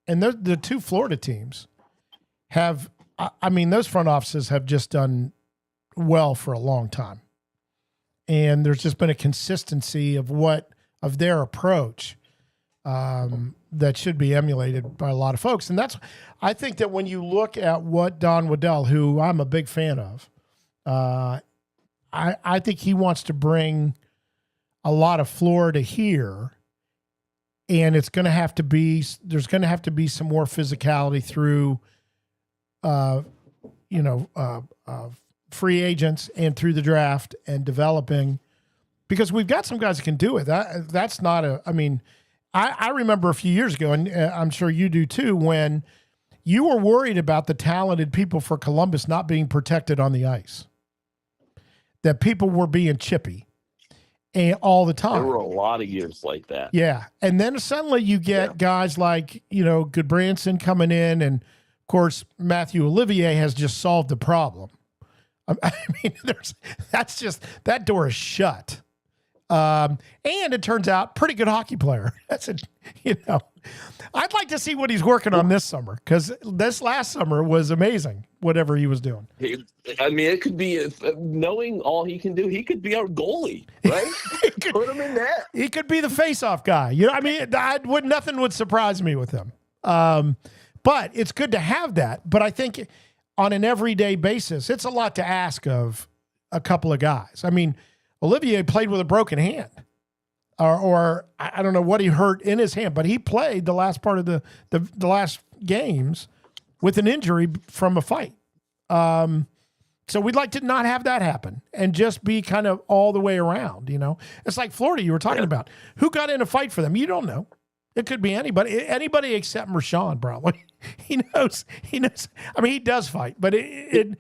and the two Florida teams have, those front offices have just done well for a long time. And there's just been a consistency of their approach that should be emulated by a lot of folks. And I think that when you look at what Don Waddell, who I'm a big fan of, I think he wants to bring a lot of Florida here, and there's going to have to be some more physicality through, free agents and through the draft and developing, because we've got some guys that can do it. That's not I remember a few years ago, and I'm sure you do too, when you were worried about the talented people for Columbus not being protected on the ice, that people were being chippy. And all the time. There were a lot of years like that. Yeah. And then suddenly you get guys like, Goodbranson coming in. And, of course, Matthew Olivier has just solved the problem. That door is shut. And it turns out pretty good hockey player. I'd like to see what he's working on this summer, because this last summer was amazing, whatever he was doing. It could be, knowing all he can do, he could be our goalie, right? Put him in net. He could be the face-off guy. Nothing would surprise me with him. But it's good to have that. But I think on an everyday basis, it's a lot to ask of a couple of guys. Olivier played with a broken hand. Or I don't know what he hurt in his hand, but he played the last part of the last games with an injury from a fight. So we'd like to not have that happen and just be kind of all the way around, It's like Florida you were talking about. Who got in a fight for them? You don't know. It could be anybody except Rashawn, probably. He knows. He does fight, but he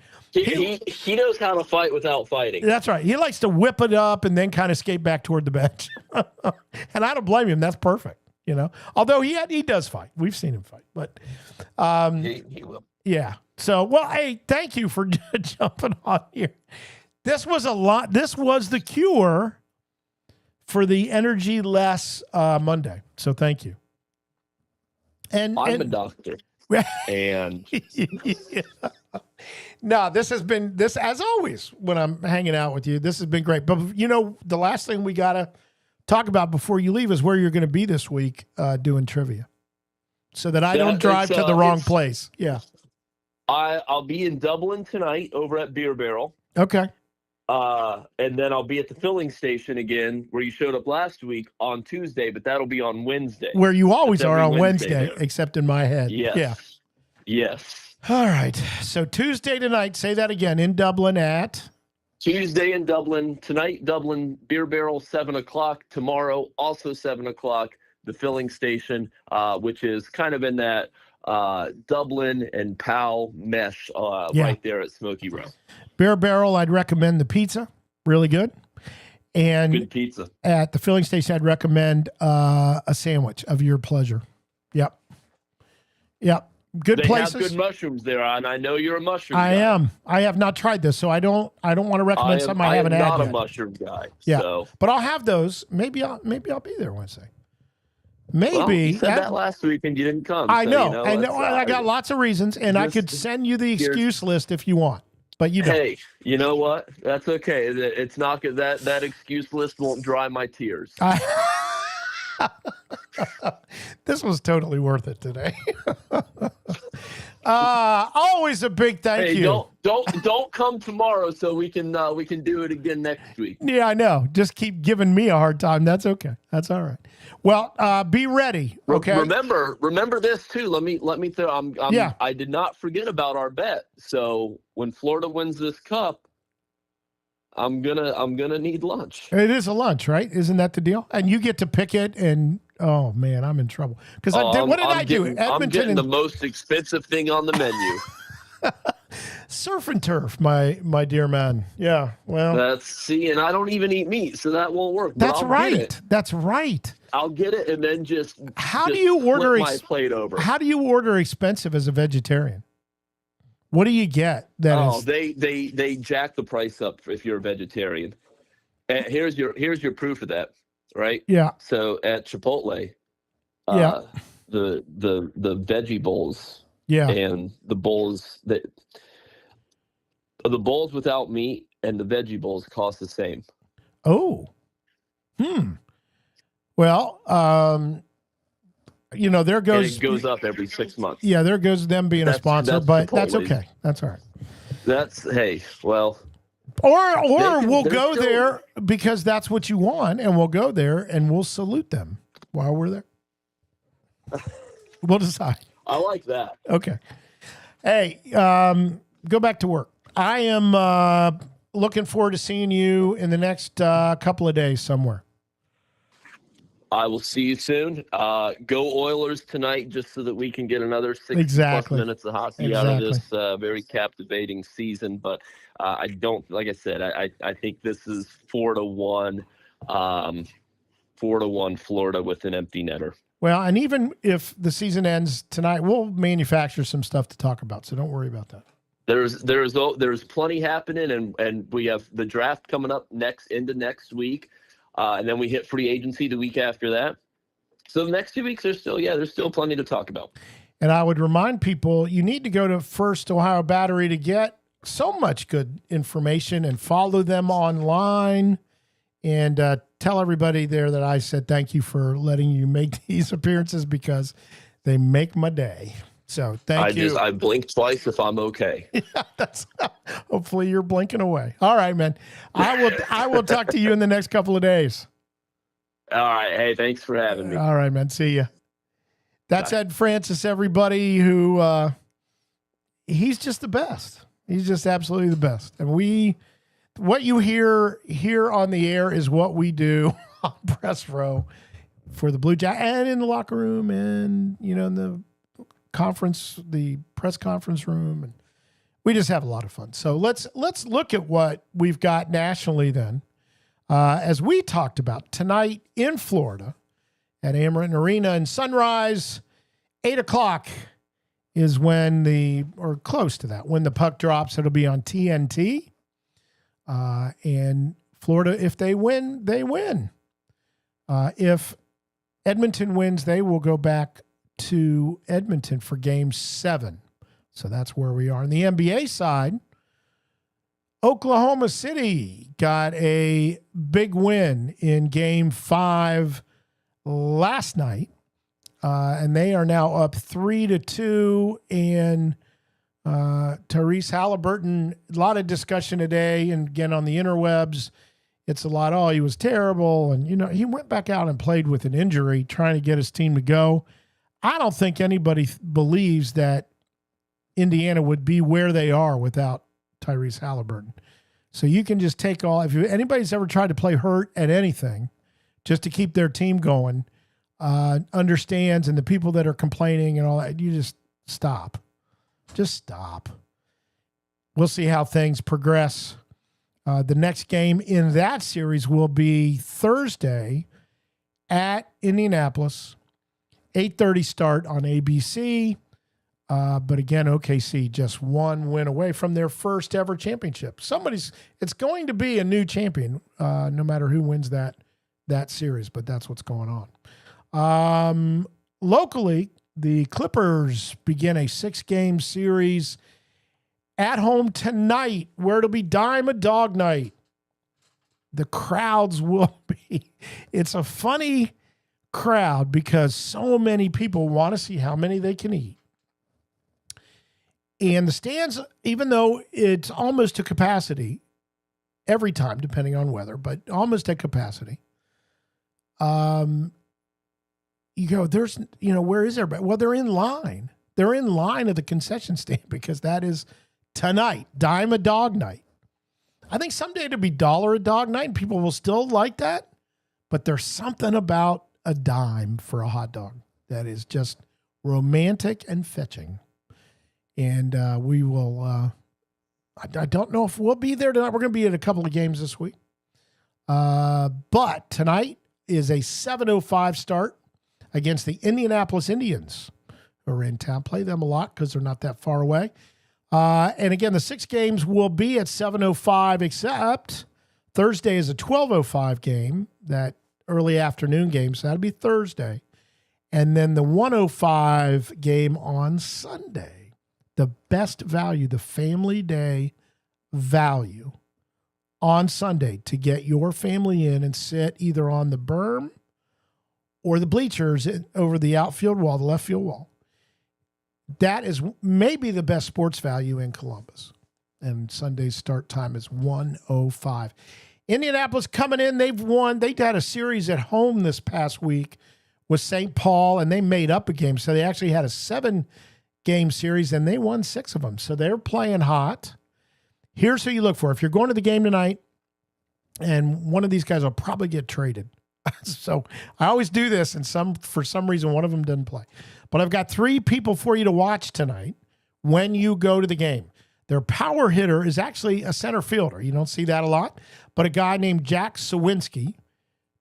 knows how to fight without fighting. That's right. He likes to whip it up and then kind of skate back toward the bench. And I don't blame him. That's perfect, Although he does fight. We've seen him fight, but he will. Yeah. So, hey, thank you for jumping on here. This was a lot. This was the cure for the energy less Monday. So thank you. And I'm a doctor. And no, this has been as always when I'm hanging out with you. This has been great. But the last thing we gotta talk about before you leave is where you're going to be this week doing trivia, so that I don't drive to the wrong place. Yeah. I'll be in Dublin tonight over at Beer Barrel. Okay. And then I'll be at the filling station again, where you showed up last week, on Tuesday, but that'll be on Wednesday. Where you always are on Wednesday, except in my head. Yes. Yeah. Yes. All right. So Tuesday tonight, say that again, in Dublin at? Tuesday in Dublin. Tonight, Dublin, Beer Barrel, 7 o'clock. Tomorrow, also 7 o'clock, the filling station, which is kind of in that Dublin and Powell mesh right there at Smoky Row. Beer Barrel, I'd recommend the pizza. Really good. And good pizza. At the filling station, I'd recommend a sandwich of your pleasure. Yep. Yep. Good places. They have good mushrooms there, and I know you're a mushroom guy. I am. I have not tried this, so I don't want to recommend something I haven't had yet. I'm not a mushroom guy. Yeah. So. But I'll have those. Maybe I'll be there Wednesday. Maybe. Well, you said that last week and you didn't come. I know. I know. I got lots of reasons, and I could send you the excuse list if you want. But you don't. Hey, you know what? That's okay. It's not good. That excuse list won't dry my tears. This was totally worth it today. Always a big thank you. Don't come tomorrow so we can do it again next week. Yeah, I know. Just keep giving me a hard time. That's okay. That's all right. Well, be ready. Okay. Remember this too. Let me throw. I did not forget about our bet. So when Florida wins this cup, I'm gonna need lunch. It is a lunch, right? Isn't that the deal? And you get to pick it. And oh man, I'm in trouble because what did I do? I'm getting the most expensive thing on the menu. Surf and turf, my dear man. Yeah. Well, and I don't even eat meat, so that won't work. That's right. That's right. I'll get it and then just do you order my plate over? How do you order expensive as a vegetarian? What do you get? They jack the price up if you're a vegetarian. And here's your proof of that, right? Yeah. So at Chipotle, the veggie bowls, and the bowls without meat and the veggie bowls cost the same. Oh. Well, there goes. And it goes up every 6 months. Yeah, there goes them being a sponsor, but that's okay. That's all right. Or we'll go there because that's what you want, and we'll go there and we'll salute them while we're there. We'll decide. I like that. Okay. Hey, go back to work. I am looking forward to seeing you in the next couple of days somewhere. I will see you soon. Go Oilers tonight, just so that we can get another 60 plus minutes of hockey out of this very captivating season. But I don't, like I said, I think this is 4-1, 4-1 Florida with an empty netter. Well, and even if the season ends tonight, we'll manufacture some stuff to talk about. So don't worry about that. There's plenty happening, and we have the draft coming up into next week. And then we hit free agency the week after that. So the next 2 weeks, there's still plenty to talk about. And I would remind people, you need to go to First Ohio Battery to get so much good information and follow them online and tell everybody there that I said thank you for letting you make these appearances because they make my day. So thank you. I blinked twice if I'm okay. Yeah, hopefully you're blinking away. All right, man. I will talk to you in the next couple of days. All right. Hey, thanks for having me. All right, man. See ya. That's Ed Francis, everybody, who he's just the best. He's just absolutely the best. And what you hear here on the air is what we do on press row for the Blue Jack and in the locker room and, in the press conference room, and we just have a lot of fun. So let's look at what we've got nationally then. As we talked about tonight in Florida at Amerant Arena in Sunrise, 8:00 is or close to that, when the puck drops. It'll be on TNT. And Florida, if they win, they win. If Edmonton wins, they will go back to Edmonton for Game 7. So that's where we are. On the NBA side, Oklahoma City got a big win in Game 5 last night, and they are now up 3-2. And Tyrese Halliburton, a lot of discussion today, and again on the interwebs, it's a lot, oh, he was terrible. And, he went back out and played with an injury, trying to get his team to go. I don't think anybody believes that Indiana would be where they are without Tyrese Halliburton. So you can just take if anybody's ever tried to play hurt at anything just to keep their team going, understands, and the people that are complaining and all that, you just stop. Just stop. We'll see how things progress. The next game in that series will be Thursday at Indianapolis, 8:30 start on ABC. But again, OKC just one win away from their first ever championship. It's going to be a new champion, no matter who wins that series, but that's what's going on. Locally, the Clippers begin a 6-game series at home tonight, where it'll be dime a dog night. The crowds will be, it's a funny crowd because so many people want to see how many they can eat. And the stands, even though it's almost to capacity every time, depending on weather, but almost at capacity, you go, where is everybody? Well, they're in line. They're in line at the concession stand because that is tonight, dime a dog night. I think someday it'll be $1 a dog night and people will still like that, but there's something about a dime for a hot dog that is just romantic and fetching. And we will, I don't know if we'll be there tonight. We're going to be at a couple of games this week. But tonight is a 7:05 start against the Indianapolis Indians, who are in town. Play them a lot because they're not that far away. And again, the 6 games will be at 7:05, except Thursday is a 12:05 game, that early afternoon game. So that'll be Thursday. And then the 1:05 game on Sunday. The best value, the family day value on Sunday to get your family in and sit either on the berm or the bleachers over the outfield wall, the left field wall. That is maybe the best sports value in Columbus. And Sunday's start time is 1:05. Indianapolis coming in, they've won. They had a series at home this past week with St. Paul, and they made up a game. So they actually had a 7-game series, and they won 6 of them. So they're playing hot. Here's who you look for. If you're going to the game tonight, and one of these guys will probably get traded. So I always do this, and for some reason, one of them doesn't play. But I've got 3 people for you to watch tonight when you go to the game. Their power hitter is actually a center fielder. You don't see that a lot. But a guy named Jack Sawinski,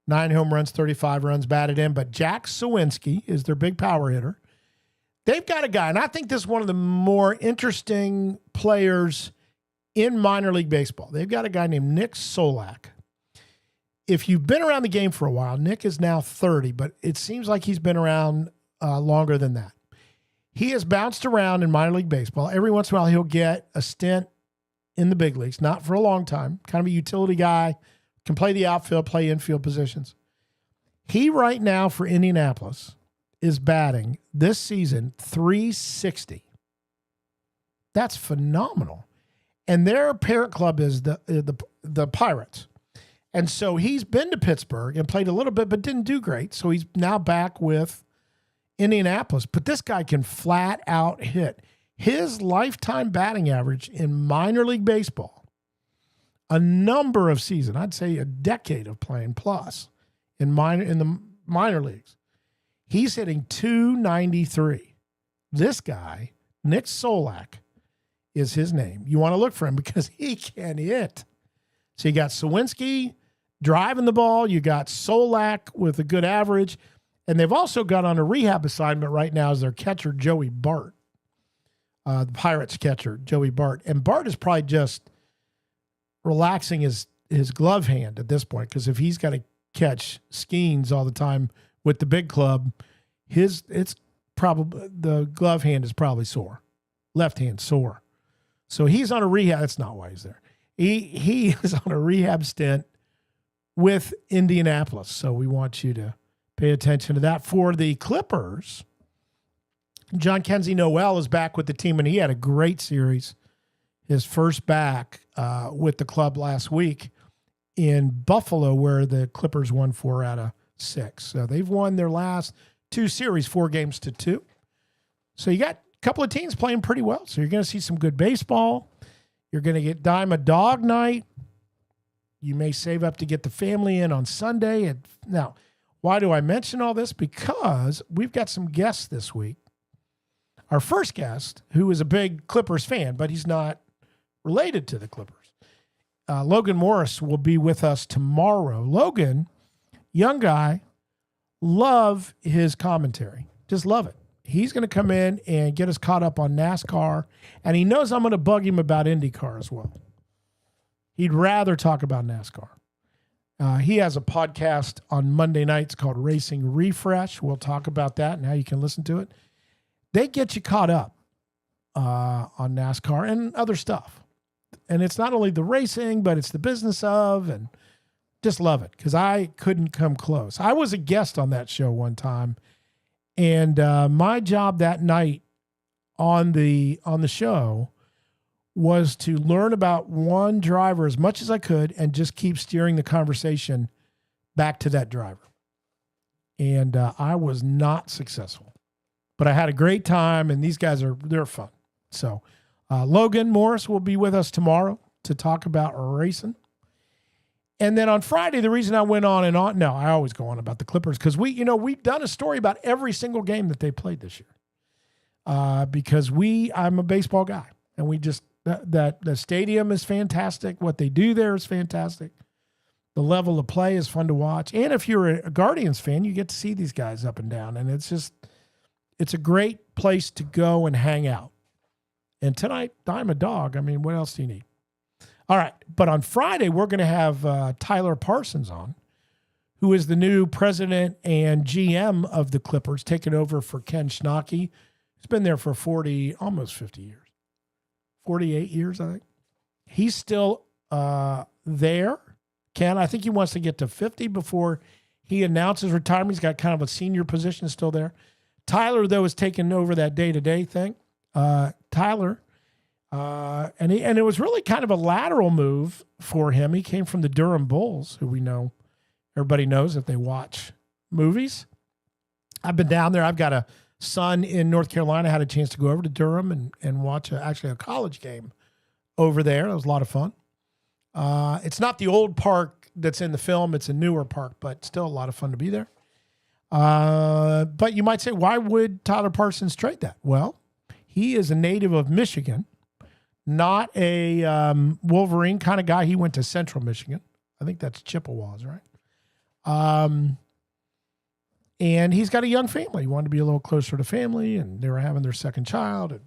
9 home runs, 35 runs batted in. But Jack Sawinski is their big power hitter. They've got a guy, and I think this is one of the more interesting players in minor league baseball. They've got a guy named Nick Solak. If you've been around the game for a while, Nick is now 30, but it seems like he's been around longer than that. He has bounced around in minor league baseball. Every once in a while, he'll get a stint in the big leagues, not for a long time, kind of a utility guy, can play the outfield, play infield positions. He right now for Indianapolis is batting this season .360. That's phenomenal. And their parent club is the Pirates. And so he's been to Pittsburgh and played a little bit, but didn't do great. So he's now back with Indianapolis. But this guy can flat out hit. His lifetime batting average in minor league baseball, a number of seasons, I'd say a decade of playing plus in the minor leagues, he's hitting .293. This guy, Nick Solak, is his name. You want to look for him because he can hit. So you got Sawinski driving the ball. You got Solak with a good average. And they've also got on a rehab assignment right now as their catcher, Joey Bart. The Pirates catcher, Joey Bart. And Bart is probably just relaxing his glove hand at this point, because if he's got to catch skeins all the time with the big club, it's probably the glove hand is probably sore. Left hand sore. So he's on a rehab. That's not why he's there. He is on a rehab stint with Indianapolis. So we want you to pay attention to that. For the Clippers, John Kenzie Noel is back with the team, and he had a great series. His first back with the club last week in Buffalo, where the Clippers won 4 out of 6. So they've won their last 2 series, 4-2. So you got a couple of teams playing pretty well. So you're going to see some good baseball. You're going to get Dime a Dog Night. You may save up to get the family in on Sunday. And now, why do I mention all this? Because we've got some guests this week. Our first guest, who is a big Clippers fan, but he's not related to the Clippers. Logan Morris will be with us tomorrow. Logan, young guy, love his commentary. Just love it. He's going to come in and get us caught up on NASCAR, and he knows I'm going to bug him about IndyCar as well. He'd rather talk about NASCAR. He has a podcast on Monday nights called Racing Refresh. We'll talk about that and how you can listen to it. They get you caught up on NASCAR and other stuff. And it's not only the racing, but it's the business of, and just love it because I couldn't come close. I was a guest on that show one time, and my job that night on the show was to learn about one driver as much as I could and just keep steering the conversation back to that driver. And I was not successful, but I had a great time, and these guys they're fun. So Logan Morris will be with us tomorrow to talk about racing. And then on Friday, the reason I went on and on, no, I always go on about the Clippers because we've done a story about every single game that they played this year. Because I'm a baseball guy, and we just that the stadium is fantastic. What they do there is fantastic. The level of play is fun to watch. And if you're a Guardians fan, you get to see these guys up and down, and it's a great place to go and hang out. And tonight, I'm a dog. I mean, what else do you need? All right. But on Friday, we're going to have Tyler Parsons on, who is the new president and GM of the Clippers, taking over for Ken Schnocky. He's been there for almost 50 years. 48 years, I think. He's still there. Ken, I think he wants to get to 50 before he announces retirement. He's got kind of a senior position still there. Tyler, though, is taking over that day-to-day thing. Tyler, and it was really kind of a lateral move for him. He came from the Durham Bulls, who everybody knows if they watch movies. I've been down there. I've got a son in North Carolina. I had a chance to go over to Durham and watch a college game over there. It was a lot of fun. It's not the old park that's in the film. It's a newer park, but still a lot of fun to be there. But you might say, why would Tyler Parsons trade that? Well, he is a native of Michigan, not a Wolverine kind of guy. He went to Central Michigan. I think that's Chippewas, right? And he's got a young family. He wanted to be a little closer to family, and they were having their second child.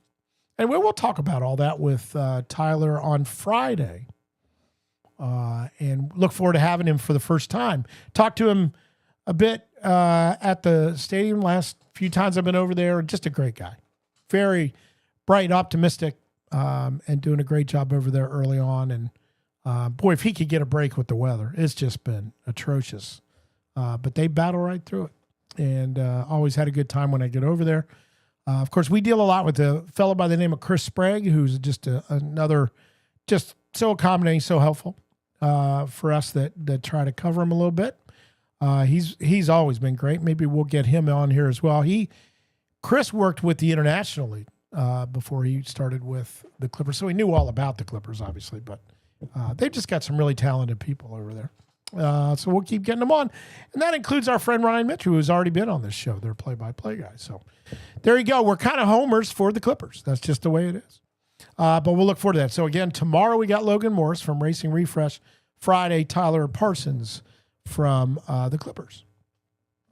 And we'll talk about all that with Tyler on Friday. And look forward to having him for the first time. Talked to him a bit at the stadium last few times I've been over there. Just a great guy. Very bright, optimistic, and doing a great job over there early on. And boy, if he could get a break with the weather, it's just been atrocious. But they battle right through it, and always had a good time when I get over there. Of course, we deal a lot with a fellow by the name of Chris Sprague, who's just another, just so accommodating, so helpful for us that try to cover him a little bit. He's always been great. Maybe we'll get him on here as well. Chris worked with the International League before he started with the Clippers, so he knew all about the Clippers, obviously. But they've just got some really talented people over there. So we'll keep getting them on. And that includes our friend Ryan Mitchell, who's already been on this show, their play-by-play guy. So there you go. We're kind of homers for the Clippers. That's just the way it is. But we'll look forward to that. So again, tomorrow we got Logan Morris from Racing Refresh. Friday, Tyler Parsons from the Clippers.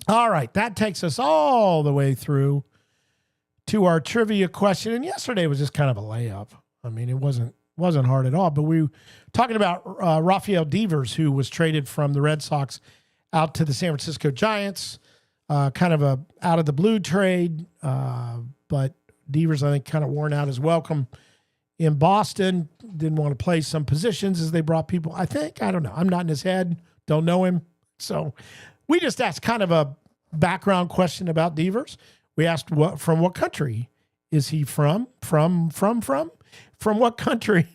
All right. That takes us all the way through to our trivia question. And yesterday was just kind of a layup. I mean, it wasn't hard at all. But we were talking about Rafael Devers, who was traded from the Red Sox out to the San Francisco Giants. Kind of a out of the blue trade. But Devers, I think, kind of worn out his welcome in Boston, didn't want to play some positions as they brought people. I don't know. I'm not in his head. Don't know him. So we just asked kind of a background question about Devers. We asked from what country is he from? From what country?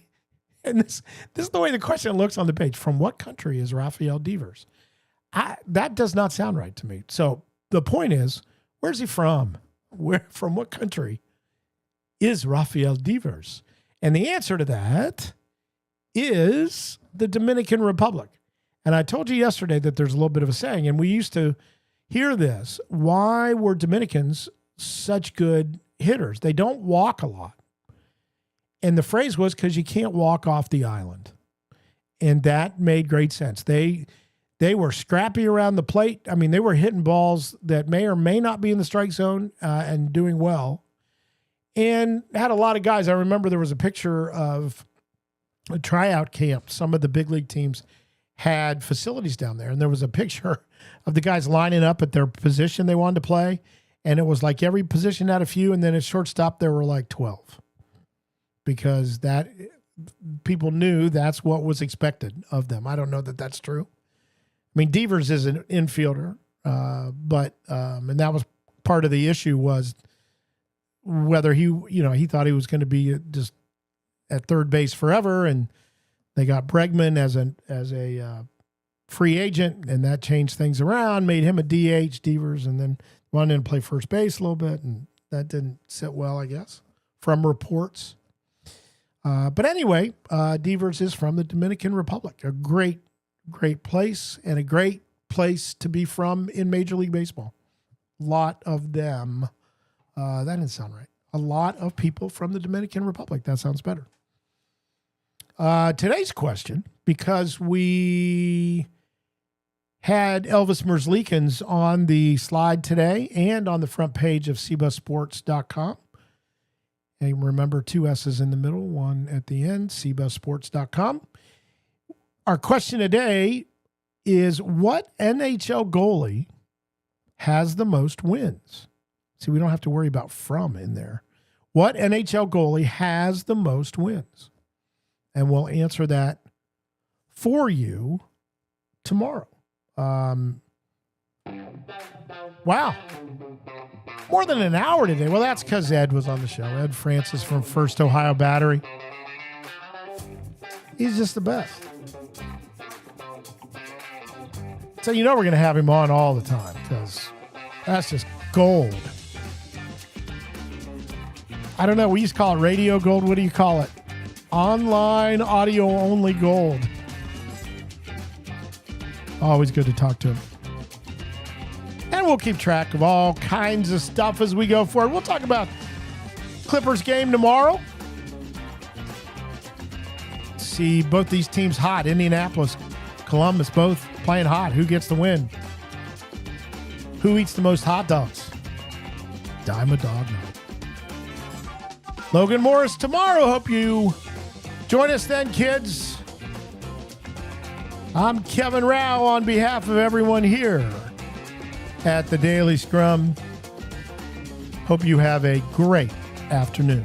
And this is the way the question looks on the page. From what country is Rafael Devers? That does not sound right to me. So the point is, where's he from? From what country is Rafael Devers? And the answer to that is the Dominican Republic. And I told you yesterday that there's a little bit of a saying, and we used to hear this. Why were Dominicans such good hitters? They don't walk a lot. And the phrase was because you can't walk off the island. And that made great sense. They were scrappy around the plate. I mean, they were hitting balls that may or may not be in the strike zone and doing well. And had a lot of guys. I remember there was a picture of a tryout camp. Some of the big league teams had facilities down there. And there was a picture of the guys lining up at their position they wanted to play. And it was like every position had a few. And then at shortstop, there were like 12. Because that people knew that's what was expected of them. I don't know that that's true. I mean, Devers is an infielder, but and that was part of the issue was whether he thought he was going to be just at third base forever, and they got Bregman as a free agent, and that changed things around, made him a DH, Devers, and then wanted him to play first base a little bit, and that didn't sit well, I guess, from reports. But anyway, Devers is from the Dominican Republic, a great place and a great place to be from in Major League Baseball. A lot of them. That didn't sound right. A lot of people from the Dominican Republic. That sounds better. Today's question, because we had Elvis Merzlikins on the slide today and on the front page of cbussports.com. And remember, 2 S's in the middle, 1 at the end, cbussports.com. Our question today is, what NHL goalie has the most wins? See, we don't have to worry about from in there. What NHL goalie has the most wins? And we'll answer that for you tomorrow. Wow. More than an hour today. Well, that's because Ed was on the show. Ed Francis from First Ohio Battery. He's just the best. So we're going to have him on all the time because that's just gold. I don't know. We used to call it radio gold. What do you call it? Online audio only gold. Always good to talk to him. And we'll keep track of all kinds of stuff as we go forward. We'll talk about Clippers game tomorrow. See both these teams hot. Indianapolis, Columbus, both playing hot. Who gets the win? Who eats the most hot dogs? Dime a dog night. Logan Morris tomorrow. Hope you join us then, kids. I'm Kevin Rouch on behalf of everyone here at the Daily Scrum. Hope you have a great afternoon.